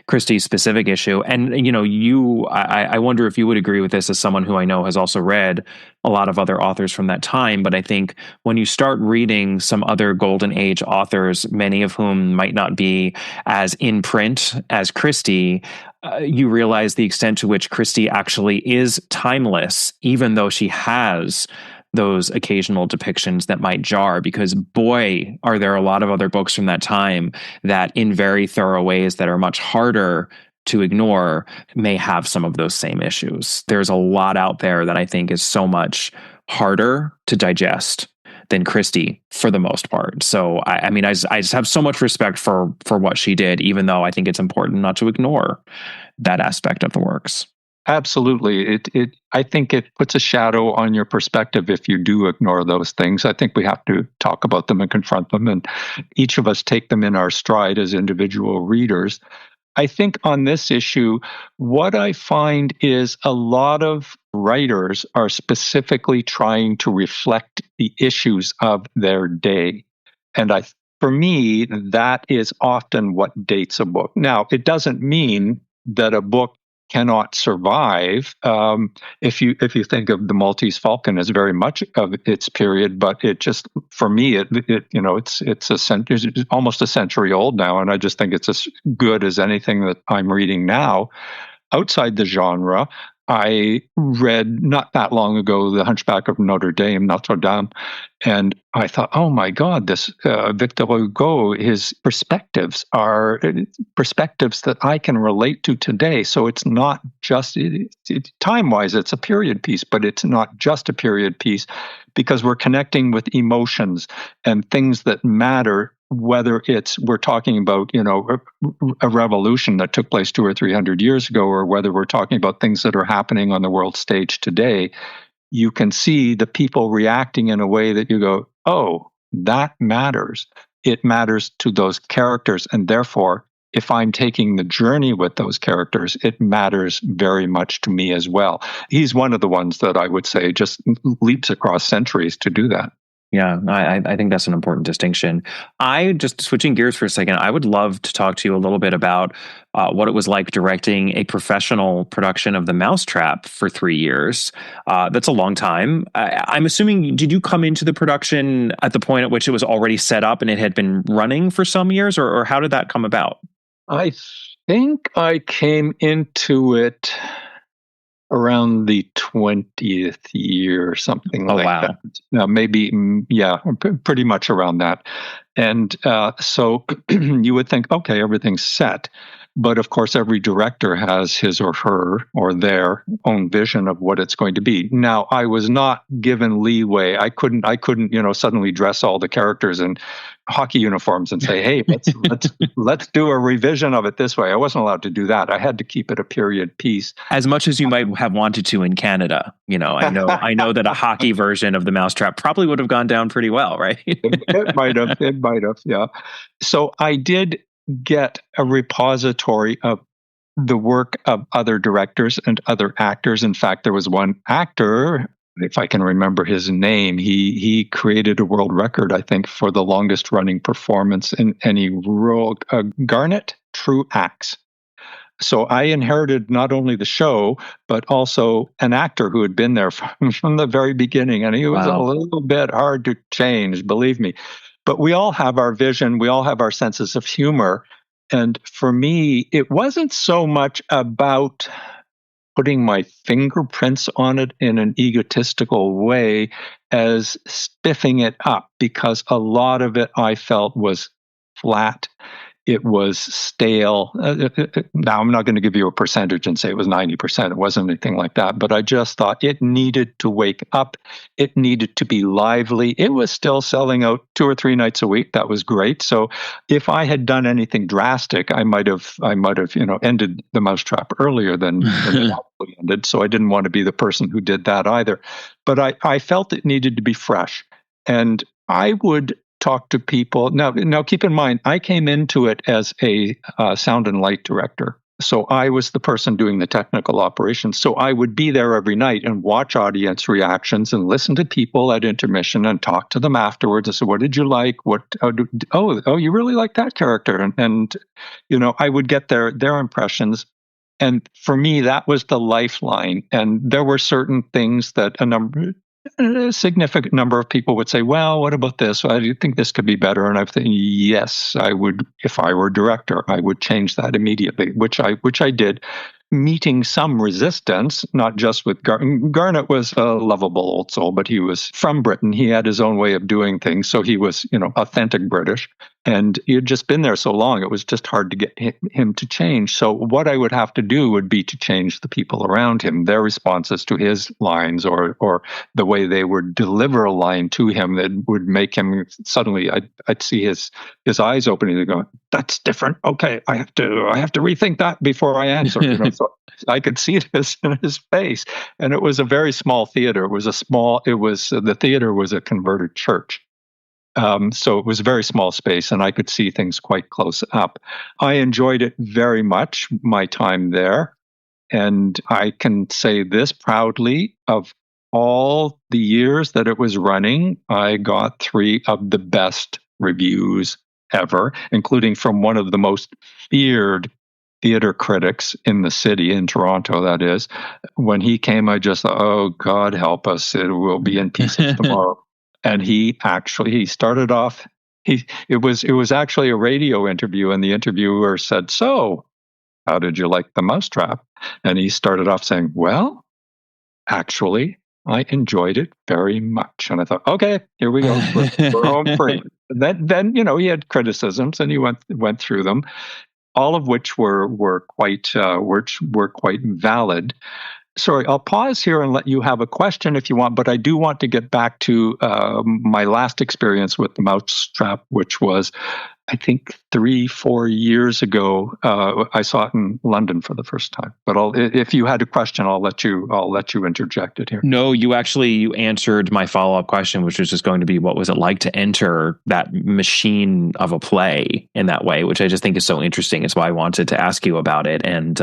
Christie specific issue. And, I wonder if you would agree with this as someone who I know has also read a lot of other authors from that time. But I think when you start reading some other golden age authors, many of whom might not be as in print as Christie, you realize the extent to which Christie actually is timeless, even though she has those occasional depictions that might jar, because boy, are there a lot of other books from that time that in very thorough ways that are much harder to ignore may have some of those same issues. There's a lot out there that I think is so much harder to digest than Christie for the most part. So I mean, I just have so much respect for what she did, even though I think it's important not to ignore that aspect of the works. Absolutely. I think it puts a shadow on your perspective if you do ignore those things. I think we have to talk about them and confront them, and each of us take them in our stride as individual readers. I think on this issue, what I find is a lot of writers are specifically trying to reflect the issues of their day. And for me, that is often what dates a book. Now, it doesn't mean that a book cannot survive. If you think of The Maltese Falcon as very much of its period, but it just, for me, it's almost a century old now, and I just think it's as good as anything that I'm reading now. Outside the genre, I read not that long ago The Hunchback of Notre Dame, and I thought, oh my God, this Victor Hugo, his perspectives are perspectives that I can relate to today. So it's not just, time-wise, it's a period piece, but it's not just a period piece, because we're connecting with emotions and things that matter, whether we're talking about, a revolution that took place 200 or 300 years ago, or whether we're talking about things that are happening on the world stage today. You can see the people reacting in a way that you go, oh, that matters. It matters to those characters. And therefore, if I'm taking the journey with those characters, it matters very much to me as well. He's one of the ones that I would say just leaps across centuries to do that. Yeah, I think that's an important distinction. Just switching gears for a second, I would love to talk to you a little bit about what it was like directing a professional production of The Mousetrap for 3 years. That's a long time. I'm assuming, did you come into the production at the point at which it was already set up and it had been running for some years, or how did that come about? I think I came into it around the 20th year or something that. Maybe, pretty much around that. And so you would think, okay, everything's set. But of course, every director has his or her or their own vision of what it's going to be. Now, I was not given leeway. I couldn't, suddenly dress all the characters in hockey uniforms and say, "Hey, let's do a revision of it this way." I wasn't allowed to do that. I had to keep it a period piece. As much as you might have wanted to in Canada, I know that a hockey version of The Mousetrap probably would have gone down pretty well, right? It might have, yeah. So I did get a repository of the work of other directors and other actors. In fact, there was one actor, if I can remember his name, he created a world record, I think, for the longest running performance in any role, Garnet Truax. So I inherited not only the show, but also an actor who had been there from the very beginning. And he was a little bit hard to change, believe me. But we all have our vision. We all have our senses of humor. And for me, it wasn't so much about putting my fingerprints on it in an egotistical way as spiffing it up, because a lot of it I felt was flat It was stale. Now, I'm not going to give you a percentage and say it was 90%. It wasn't anything like that. But I just thought it needed to wake up. It needed to be lively. It was still selling out 2 or 3 nights a week. That was great. So if I had done anything drastic, I might have, ended the Mousetrap earlier than it actually ended. So I didn't want to be the person who did that either. But I felt it needed to be fresh. And I would talk to people. Now, keep in mind, I came into it as a sound and light director. So I was the person doing the technical operations. So I would be there every night and watch audience reactions and listen to people at intermission and talk to them afterwards. I said, "What did you like? Oh, you really like that character?" And I would get their impressions. And for me, that was the lifeline. And there were certain things that a significant number of people would say, "Well, what about this? I do think this could be better." And I think, yes, I would. If I were director, I would change that immediately, which I did, meeting some resistance, not just with Garnett was a lovable old soul, but he was from Britain. He had his own way of doing things, so he was, authentic British. And he had just been there so long, it was just hard to get him to change. So what I would have to do would be to change the people around him, their responses to his lines, or the way they would deliver a line to him that would make him suddenly. I'd see his eyes opening and go, "That's different. Okay, I have to rethink that before I answer." So I could see this in his face, and it was a very small theater. The theater was a converted church. So it was a very small space, and I could see things quite close up. I enjoyed it very much, my time there. And I can say this proudly: of all the years that it was running, I got 3 of the best reviews ever, including from one of the most feared theater critics in the city, in Toronto, that is. When he came, I just thought, "Oh, God help us, it will be in pieces tomorrow." And he started off, it was actually a radio interview, and the interviewer said, "So, how did you like the Mousetrap?" And he started off saying, "Well, actually, I enjoyed it very much." And I thought, okay, here we go. We're home free. Then he had criticisms, and he went through them, all of which were quite valid. Sorry, I'll pause here and let you have a question if you want, but I do want to get back to my last experience with the Mousetrap, which was, I think, 3-4 years ago. I saw it in London for the first time. But if you had a question, I'll let you interject it here. No, you answered my follow-up question, which was just going to be, what was it like to enter that machine of a play in that way, which I just think is so interesting. It's why I wanted to ask you about it. And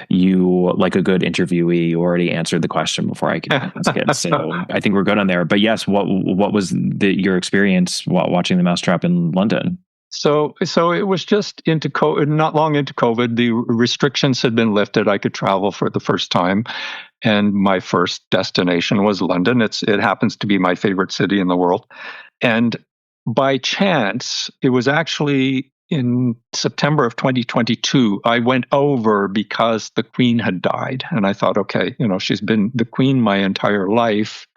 you, like a good interviewee, you already answered the question before I could ask it. So I think we're good on there. But yes, what was your experience while watching the Mousetrap in London? So it was just into COVID, not long into COVID. The restrictions had been lifted. I could travel for the first time, and my first destination was London. It happens to be my favorite city in the world. And by chance, it was actually in September of 2022, I went over because the Queen had died. And I thought, okay, she's been the Queen my entire life.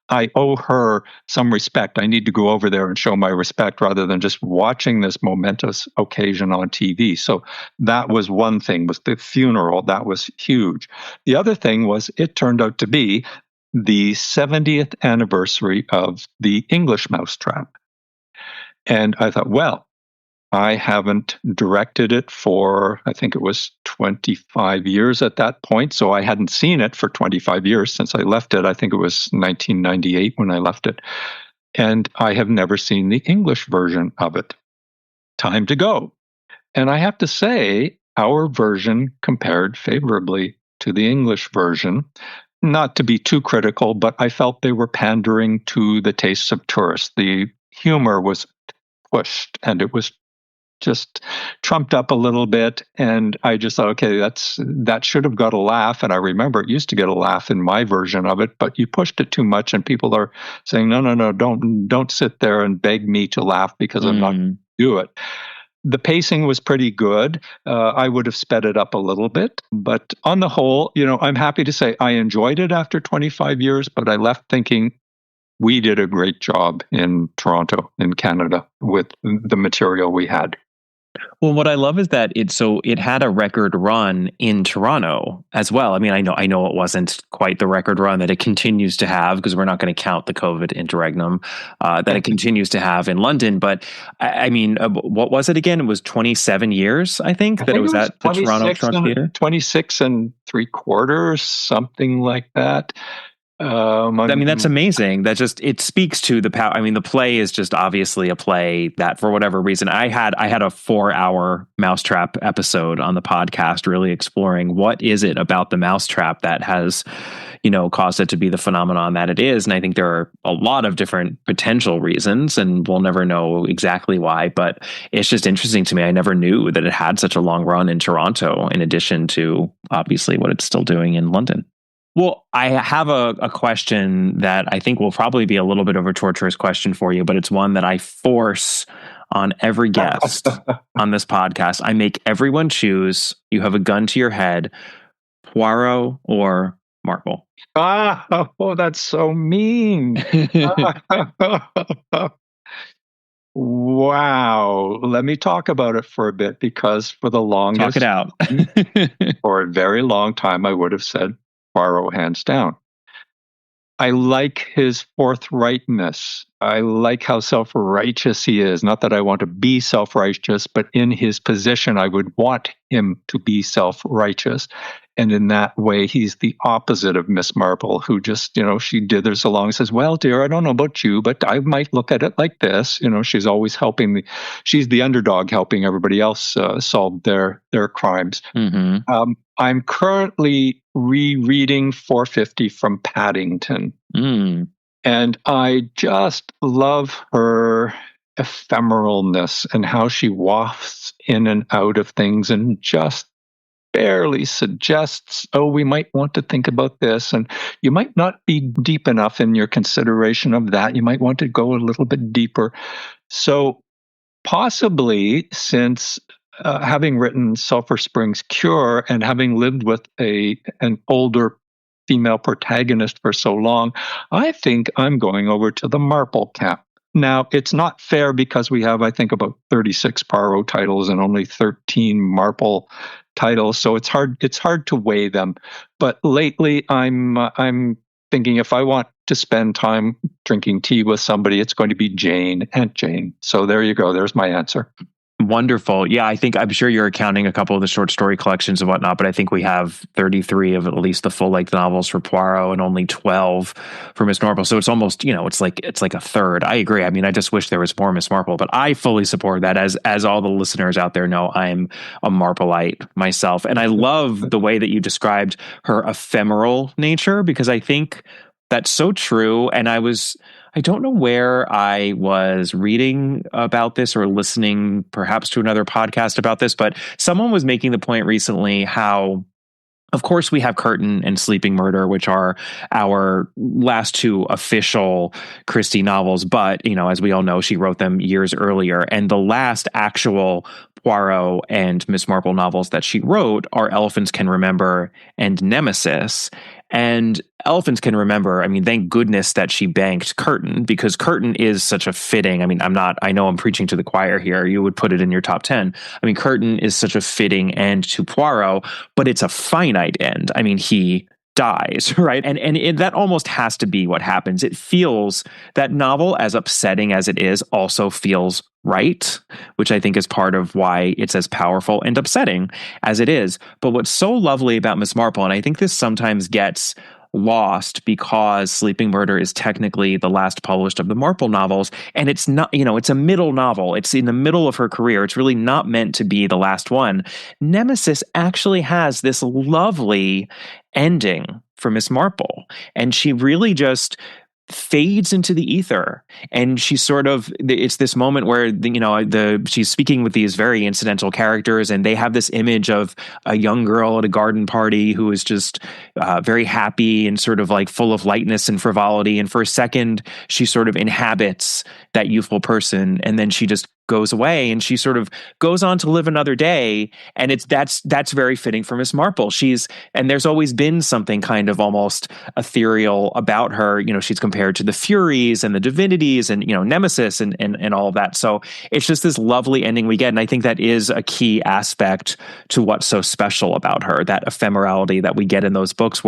I owe her some respect. I need to go over there and show my respect rather than just watching this momentous occasion on TV. So that was one thing, was the funeral. That was huge. The other thing was, it turned out to be the 70th anniversary of the English Mousetrap. And I thought, well, I haven't directed it for, I think it was 25 years at that point. So I hadn't seen it for 25 years since I left it. I think it was 1998 when I left it. And I have never seen the English version of it. Time to go. And I have to say, our version compared favorably to the English version. Not to be too critical, but I felt they were pandering to the tastes of tourists. The humor was pushed, and it was just trumped up a little bit. And I just thought, okay, that should have got a laugh. And I remember it used to get a laugh in my version of it, but you pushed it too much, and people are saying, no, don't sit there and beg me to laugh because I'm not going to do it. The pacing was pretty good. I would have sped it up a little bit, but on the whole, I'm happy to say I enjoyed it after 25 years, but I left thinking, we did a great job in Toronto, in Canada, with the material we had. Well, what I love is that it had a record run in Toronto as well. I mean, I know it wasn't quite the record run that it continues to have, because we're not going to count the COVID interregnum that it continues to have in London. But I mean, what was it again? It was 27 years, I think that it was at the Toronto Theatre. 26 and 3/4, something like that. I mean, that's amazing. That just, it speaks to the power. I mean, the play is just obviously a play that, for whatever reason, I had a 4-hour Mousetrap episode on the podcast, really exploring what is it about the Mousetrap that has, caused it to be the phenomenon that it is. And I think there are a lot of different potential reasons, and we'll never know exactly why, but it's just interesting to me. I never knew that it had such a long run in Toronto, in addition to obviously what it's still doing in London. Well, I have a question that I think will probably be a little bit of a torturous question for you, but it's one that I force on every guest on this podcast. I make everyone choose. You have a gun to your head: Poirot or Marple. Oh, that's so mean. Wow. Let me talk about it for a bit, because for the longest, talk it out. for a very long time, I would have said Poirot, hands down. I like his forthrightness. I like how self-righteous he is. Not that I want to be self-righteous, but in his position, I would want him to be self-righteous. And in that way, he's the opposite of Miss Marple, who just, she dithers along and says, well, dear, I don't know about you, but I might look at it like this. She's always helping she's the underdog, helping everybody else solve their crimes. Mm-hmm. I'm currently rereading 450 from Paddington. And I just love her ephemeralness and how she wafts in and out of things and just barely suggests, oh, we might want to think about this, and you might not be deep enough in your consideration of that. You might want to go a little bit deeper. So possibly, since having written Sulphur Springs Cure and having lived with an older female protagonist for so long, I think I'm going over to the Marple camp. Now, it's not fair, because we have, I think, about 36 Poirot titles and only 13 Marple titles, so it's hard to weigh them. But lately, I'm thinking, if I want to spend time drinking tea with somebody, it's going to be Aunt Jane. So there you go. There's my answer. Wonderful. Yeah, I'm sure you're counting a couple of the short story collections and whatnot, but I think we have 33 of at least the full length novels for Poirot and only 12 for Miss Marple. So it's almost, it's like a third. I agree. I mean, I just wish there was more Miss Marple, but I fully support that. As all the listeners out there know, I'm a Marpleite myself. And I love the way that you described her ephemeral nature, because I think that's so true. And I don't know where I was reading about this or listening perhaps to another podcast about this, but someone was making the point recently how, of course, we have Curtain and Sleeping Murder, which are our last two official Christie novels. But, as we all know, she wrote them years earlier. And the last actual Poirot and Miss Marple novels that she wrote are Elephants Can Remember and Nemesis. And Elephants Can Remember, I mean, thank goodness that she banked Curtain, because Curtain is such a fitting, I know I'm preaching to the choir here. You would put it in your top 10. I mean, Curtain is such a fitting end to Poirot, but it's a finite end. I mean, he dies, right? And that almost has to be what happens. It feels, that novel, as upsetting as it is, also feels right, which I think is part of why it's as powerful and upsetting as it is. But what's so lovely about Miss Marple, and I think this sometimes gets lost because Sleeping Murder is technically the last published of the Marple novels, and it's not, it's a middle novel. It's in the middle of her career. It's really not meant to be the last one. Nemesis actually has this lovely ending for Miss Marple, and she really just fades into the ether, and she sort of, it's this moment where she's speaking with these very incidental characters, and they have this image of a young girl at a garden party who is just very happy and sort of like full of lightness and frivolity, and for a second she sort of inhabits that youthful person, and then she just goes away, and she sort of goes on to live another day. And that's very fitting for Miss Marple. And there's always been something kind of almost ethereal about her. She's compared to the Furies and the divinities and, Nemesis and all of that. So it's just this lovely ending we get. And I think that is a key aspect to what's so special about her, that ephemerality that we get in those books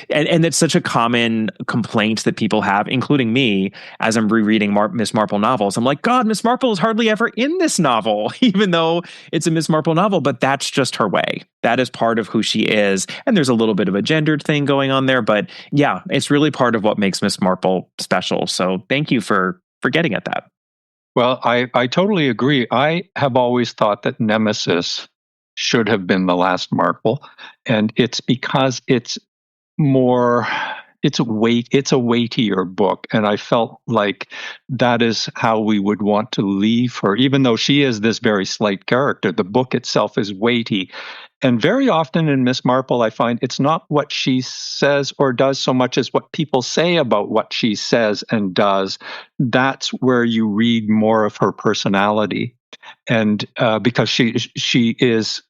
and it's such a common complaint that people have, including me, as I'm rereading Miss Marple novels. I'm like, God, Miss Marple is hardly ever in this novel, even though it's a Miss Marple novel, but that's just her way. That is part of who she is. And there's a little bit of a gendered thing going on there, but yeah, it's really part of what makes Miss Marple special. So thank you for getting at that. Well, I totally agree. I have always thought that Nemesis should have been the last Marple, and it's because it's a weightier book, and I felt like that is how we would want to leave her. Even though she is this very slight character, the book itself is weighty. And very often in Miss Marple, I find it's not what she says or does so much as what people say about what she says and does. That's where you read more of her personality. And because she is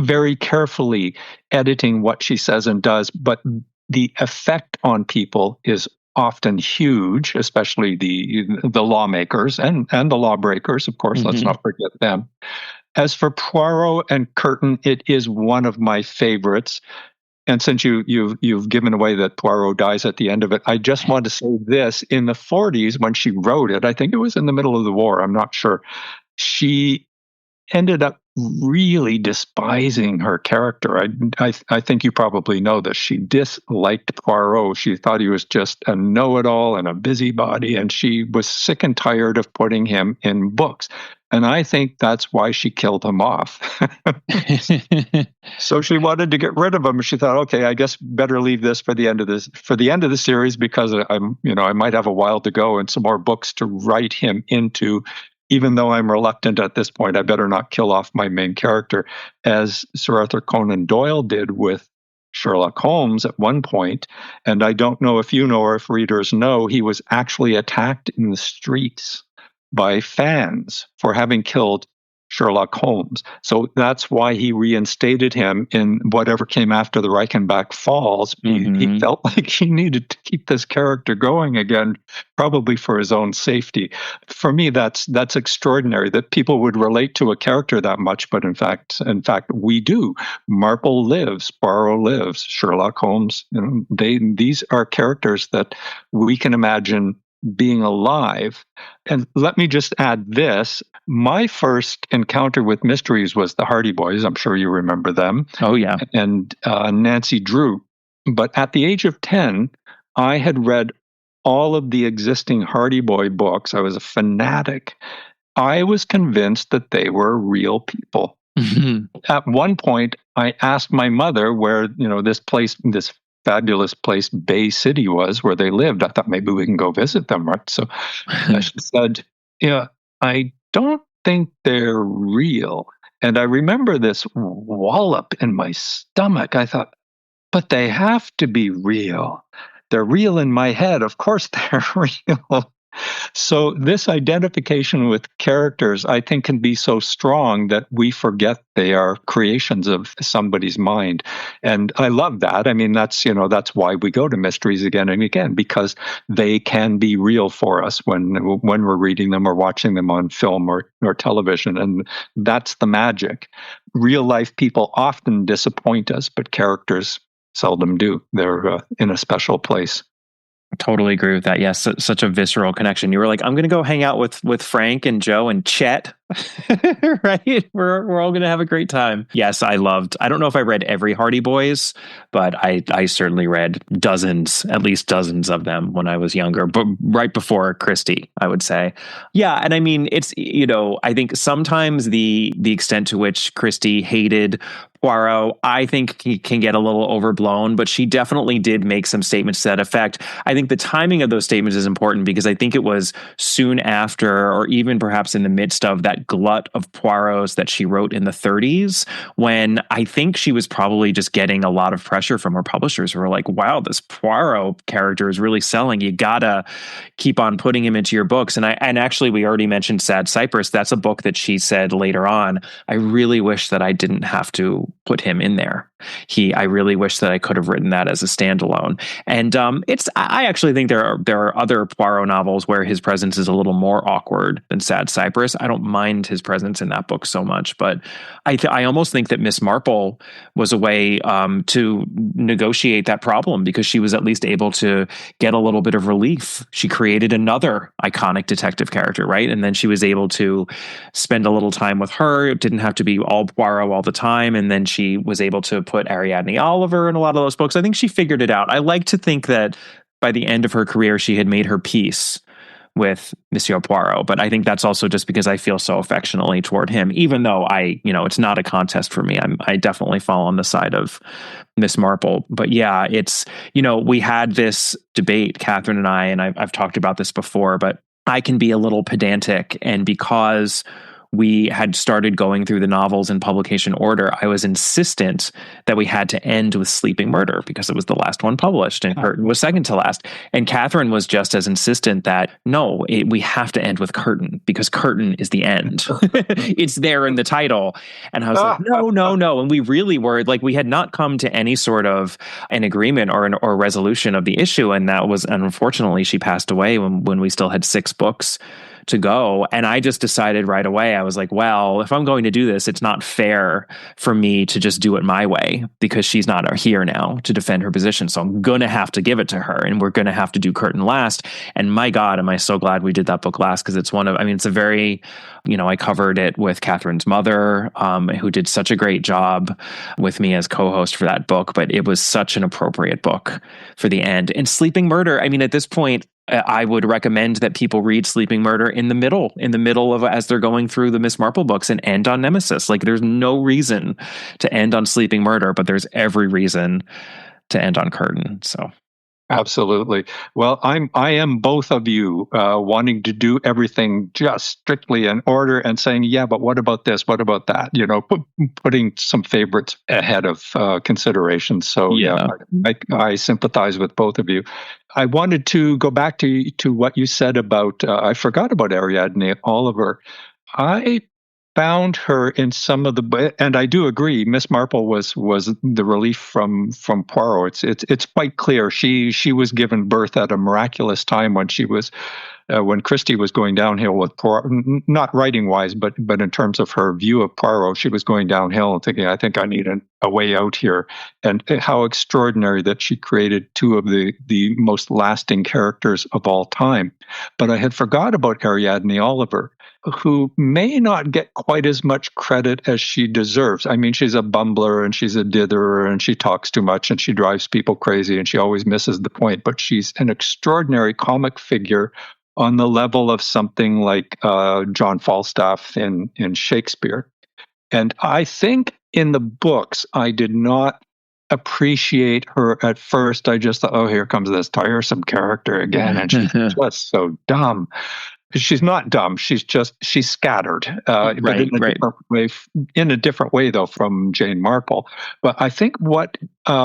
very carefully editing what she says and does, but the effect on people is often huge, especially the lawmakers and the lawbreakers, of course. Let's not forget them. As for Poirot and Curtin, it is one of my favorites. And since you've given away that Poirot dies at the end of it, I just want to say this: in the 40s, when she wrote it, I think it was in the middle of the war, I'm not sure, she ended up really despising her character. I think you probably know this. She disliked Poirot. She thought he was just a know-it-all and a busybody, and she was sick and tired of putting him in books. And I think that's why she killed him off. So she wanted to get rid of him. She thought, okay, I guess better leave this for the end of the series, because I might have a while to go and some more books to write him into. Even though I'm reluctant at this point, I better not kill off my main character, as Sir Arthur Conan Doyle did with Sherlock Holmes at one point. And I don't know if you know or if readers know, he was actually attacked in the streets by fans for having killed Sherlock Holmes. So that's why he reinstated him in whatever came after the Reichenbach Falls. He felt like he needed to keep this character going again, probably for his own safety. For me, that's extraordinary that people would relate to a character that much, but in fact, we do. Marple lives, Poirot lives, Sherlock Holmes. These are characters that we can imagine being alive. And let me just add this. My first encounter with mysteries was the Hardy Boys. I'm sure you remember them. Oh, yeah. And Nancy Drew. But at the age of 10, I had read all of the existing Hardy Boy books. I was a fanatic. I was convinced that they were real people. At one point, I asked my mother where, this fabulous place Bay City was, where they lived. I thought maybe we can go visit them, right? So she said, I don't think they're real. And I remember this wallop in my stomach. I thought, but they have to be real. They're real in my head. Of course they're real. So this identification with characters, I think, can be so strong that we forget they are creations of somebody's mind. And I love that. I mean, that's why we go to mysteries again and again, because they can be real for us when we're reading them or watching them on film or television. And that's the magic. Real life people often disappoint us, but characters seldom do. They're in a special place. Totally agree with that. Yes, such a visceral connection. You were like, I'm going to go hang out with Frank and Joe and Chet, right? We're all going to have a great time. Yes, I don't know if I read every Hardy Boys, but I certainly read at least dozens of them when I was younger, but right before Christie, I would say. Yeah, and I mean, it's, I think sometimes the extent to which Christie hated Poirot, I think he can get a little overblown, but she definitely did make some statements to that effect. I think the timing of those statements is important, because I think it was soon after, or even perhaps in the midst of that glut of Poirots that she wrote in the 30s, when I think she was probably just getting a lot of pressure from her publishers who were like, wow, this Poirot character is really selling. You gotta keep on putting him into your books. And actually, we already mentioned Sad Cypress. That's a book that she said later on, I really wish that I didn't have to put him in there. I really wish that I could have written that as a standalone. And I actually think there are other Poirot novels where his presence is a little more awkward than Sad Cypress. I don't mind his presence in that book so much, but I almost think that Miss Marple was a way to negotiate that problem, because she was at least able to get a little bit of relief. She created another iconic detective character, right? And then she was able to spend a little time with her. It didn't have to be all Poirot all the time. And then she was able to put Ariadne Oliver in a lot of those books. I think she figured it out. I like to think that by the end of her career, she had made her peace with Monsieur Poirot. But I think that's also just because I feel so affectionately toward him, even though it's not a contest for me. I definitely fall on the side of Miss Marple. But yeah, it's, we had this debate, Catherine and I, and I've talked about this before, but I can be a little pedantic. And because we had started going through the novels in publication order, I was insistent that we had to end with Sleeping Murder because it was the last one published and Curtain was second to last. And Catherine was just as insistent that, no, we have to end with Curtain because Curtain is the end. It's there in the title. And I was like, no. And we really were like, we had not come to any sort of an agreement or resolution of the issue. And that was, unfortunately, she passed away when we still had 6 books to go. And I just decided right away, I was like, well, if I'm going to do this, it's not fair for me to just do it my way because she's not here now to defend her position. So I'm going to have to give it to her and we're going to have to do Curtain last. And my God, am I so glad we did that book last, because it's it's a very, I covered it with Catherine's mother, who did such a great job with me as co-host for that book, but it was such an appropriate book for the end. And Sleeping Murder, at this point, I would recommend that people read Sleeping Murder in the middle of as they're going through the Miss Marple books and end on Nemesis. Like, there's no reason to end on Sleeping Murder, but there's every reason to end on Curtain. So. Absolutely. Well, I am both of you, wanting to do everything just strictly in order and saying, yeah, but what about this? What about that? Putting some favorites ahead of considerations. So yeah, I sympathize with both of you. I wanted to go back to what you said about, I forgot about Ariadne Oliver. I found her in some of and I do agree, Miss Marple was the relief from Poirot. It's quite clear she was given birth at a miraculous time when she was when Christie was going downhill with Poirot, not writing wise, but in terms of her view of Poirot, she was going downhill and thinking, I think I need a way out here. And how extraordinary that she created 2 of the most lasting characters of all time. But I had forgot about Ariadne Oliver, who may not get quite as much credit as she deserves. She's a bumbler and she's a ditherer and she talks too much and she drives people crazy and she always misses the point. But she's an extraordinary comic figure on the level of something like John Falstaff in Shakespeare. And I think in the books, I did not appreciate her at first. I just thought, oh, here comes this tiresome character again. And she's just so dumb. She's not dumb. She's scattered, but in a different way, though, from Jane Marple. But I think what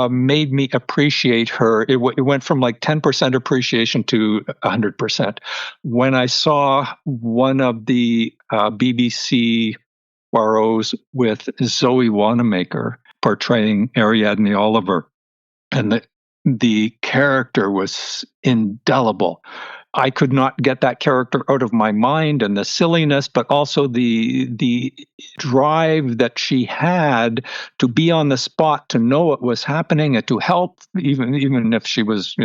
made me appreciate her, it went from like 10% appreciation to 100%. When I saw one of the BBC Poirots with Zoe Wanamaker portraying Ariadne Oliver, and the character was indelible. I could not get that character out of my mind, and the silliness, but also the drive that she had to be on the spot, to know what was happening, and to help, even if she was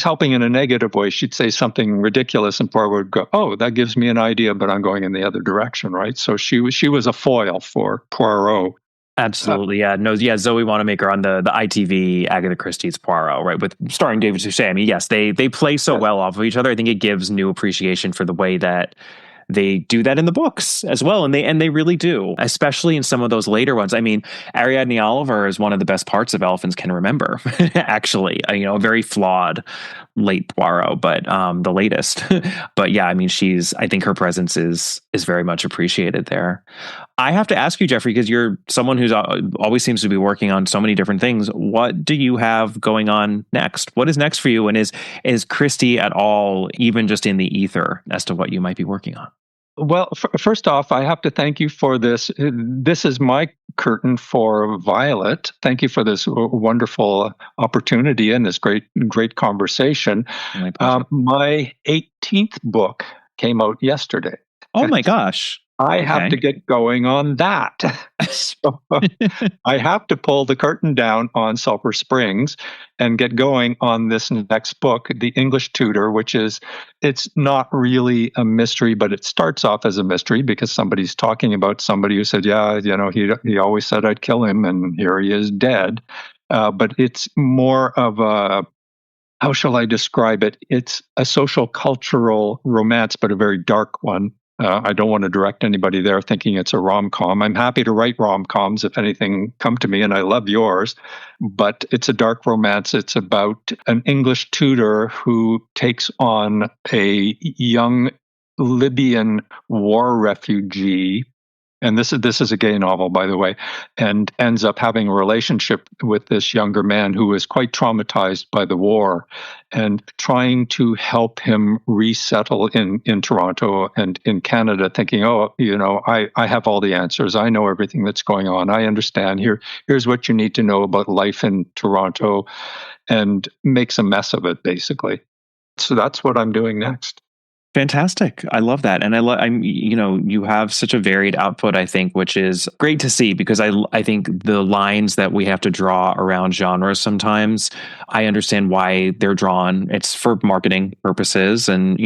helping in a negative way. She'd say something ridiculous, and Poirot would go, "Oh, that gives me an idea, but I'm going in the other direction." Right? So she was a foil for Poirot. Absolutely, yeah. No, yeah, Zoe Wanamaker on the ITV Agatha Christie's Poirot, right, with starring David Suchet. Yes, they play so well off of each other. I think it gives new appreciation for the way that they do that in the books as well. And they really do, especially in some of those later ones. I mean, Ariadne Oliver is one of the best parts of Elephants Can Remember, actually, a very flawed late Poirot, but the latest. But yeah, I mean, I think her presence is very much appreciated there. I have to ask you, Jeffrey, because you're someone who's always seems to be working on so many different things. What do you have going on next? What is next for you? And is Christie at all even just in the ether as to what you might be working on? Well, first off, I have to thank you for this. This is my curtain for Violet. Thank you for this wonderful opportunity and this great conversation. My 18th book came out yesterday. Oh my gosh. I have to get going on that. So I have to pull the curtain down on Sulphur Springs and get going on this next book, The English Tutor, it's not really a mystery, but it starts off as a mystery because somebody's talking about somebody who said, yeah, he always said I'd kill him, and here he is dead. But it's more of how shall I describe it? It's a social cultural romance, but a very dark one. I don't want to direct anybody there thinking it's a rom-com. I'm happy to write rom-coms, if anything, come to me, and I love yours. But it's a dark romance. It's about an English tutor who takes on a young Libyan war refugee. And this is a gay novel, by the way, and ends up having a relationship with this younger man who is quite traumatized by the war and trying to help him resettle in Toronto and in Canada, thinking, I have all the answers. I know everything that's going on. I understand. Here's what you need to know about life in Toronto, and makes a mess of it, basically. So that's what I'm doing next. Fantastic. I love that. And you have such a varied output, I think, which is great to see, because I think the lines that we have to draw around genres sometimes, I understand why they're drawn. It's for marketing purposes. And,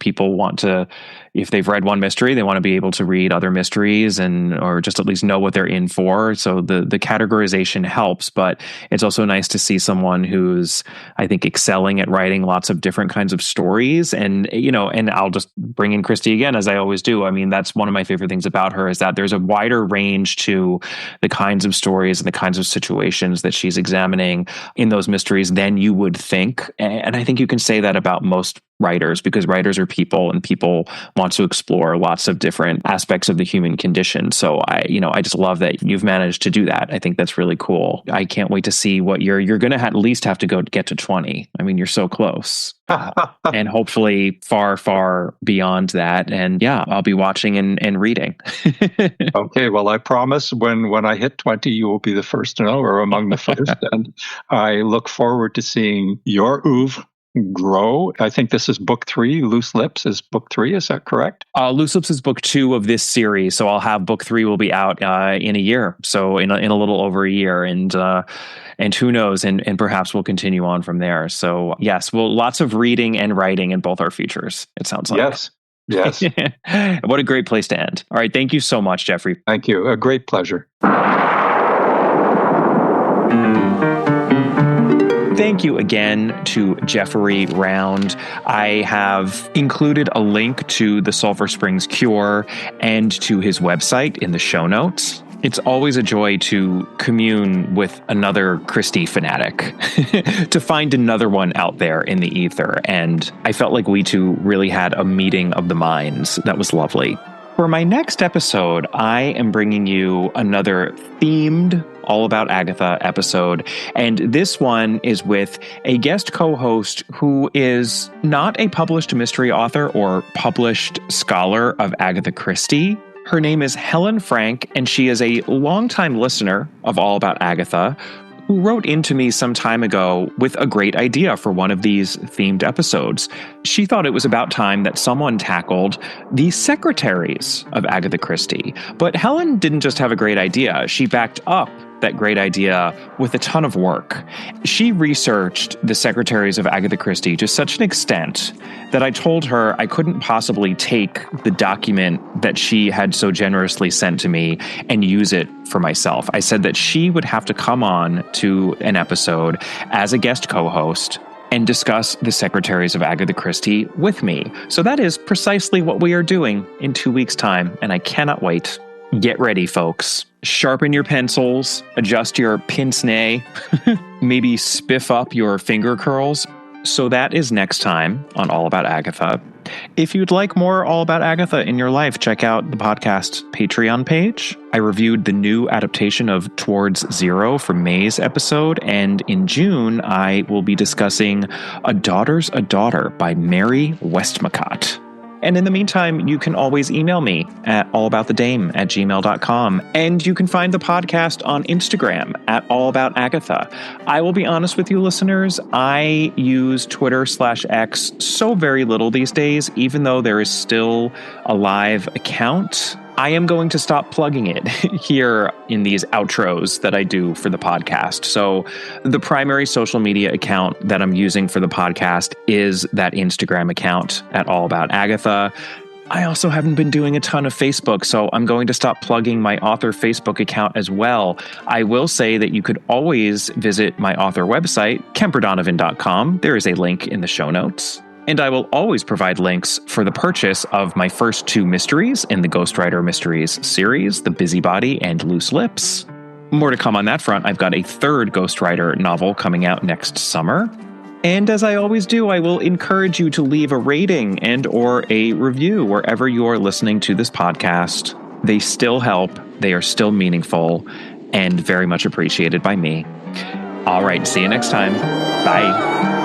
people want to, if they've read one mystery, they want to be able to read other mysteries or just at least know what they're in for. So the categorization helps, but it's also nice to see someone who's, I think, excelling at writing lots of different kinds of stories. And, and I'll just bring in Christie again, as I always do. I mean, that's one of my favorite things about her, is that there's a wider range to the kinds of stories and the kinds of situations that she's examining in those mysteries than you would think. And I think you can say that about most writers, because writers are people, and people want to explore lots of different aspects of the human condition. So I just love that you've managed to do that. I think that's really cool. I can't wait to see what you're going to at least have to get to 20. I mean, you're so close. And hopefully far, far beyond that. And yeah, I'll be watching and reading. Okay, well, I promise when I hit 20, you will be the first to know, or among the first. And I look forward to seeing your oeuvre grow. I think this is book 3. Loose Lips is book 3. Is that correct? Loose Lips is book 2 of this series. So I'll have book 3 will be out in a year. So in a little over a year. And who knows? And perhaps we'll continue on from there. So yes, well, lots of reading and writing in both our futures, it sounds like. Yes. What a great place to end. All right. Thank you so much, Jeffrey. Thank you. A great pleasure. Thank you again to Jeffrey Round. I have included a link to the Sulphur Springs Cure and to his website in the show notes. It's always a joy to commune with another Christie fanatic, to find another one out there in the ether. And I felt like we two really had a meeting of the minds. That was lovely. For my next episode, I am bringing you another themed All About Agatha episode. And this one is with a guest co-host who is not a published mystery author or published scholar of Agatha Christie. Her name is Helen Frank, and she is a longtime listener of All About Agatha, who wrote into me some time ago with a great idea for one of these themed episodes. She thought it was about time that someone tackled the secretaries of Agatha Christie. But Helen didn't just have a great idea. She backed up that great idea with a ton of work. She researched the secretaries of Agatha Christie to such an extent that I told her I couldn't possibly take the document that she had so generously sent to me and use it for myself. I said that she would have to come on to an episode as a guest co-host and discuss the Secretaries of Agatha Christie with me. So that is precisely what we are doing in 2 weeks' time, and I cannot wait. Get ready, folks. Sharpen your pencils, adjust your pince-nez, maybe spiff up your finger curls. So that is next time on All About Agatha. If you'd like more All About Agatha in your life, check out the podcast's Patreon page. I reviewed the new adaptation of Towards Zero from May's episode, and in June, I will be discussing A Daughter's a Daughter by Mary Westmacott. And in the meantime, you can always email me at allaboutthedame@gmail.com. And you can find the podcast on Instagram at allaboutagatha. I will be honest with you, listeners, I use Twitter/X so very little these days, even though there is still a live account. I am going to stop plugging it here in these outros that I do for the podcast. So the primary social media account that I'm using for the podcast is that Instagram account at All About Agatha. I also haven't been doing a ton of Facebook, so I'm going to stop plugging my author Facebook account as well. I will say that you could always visit my author website, kemperdonovan.com. There is a link in the show notes. And I will always provide links for the purchase of my first 2 mysteries in the Ghostwriter Mysteries series, The Busybody and Loose Lips. More to come on that front. I've got a 3rd Ghostwriter novel coming out next summer. And as I always do, I will encourage you to leave a rating and or a review wherever you are listening to this podcast. They still help. They are still meaningful and very much appreciated by me. All right. See you next time. Bye.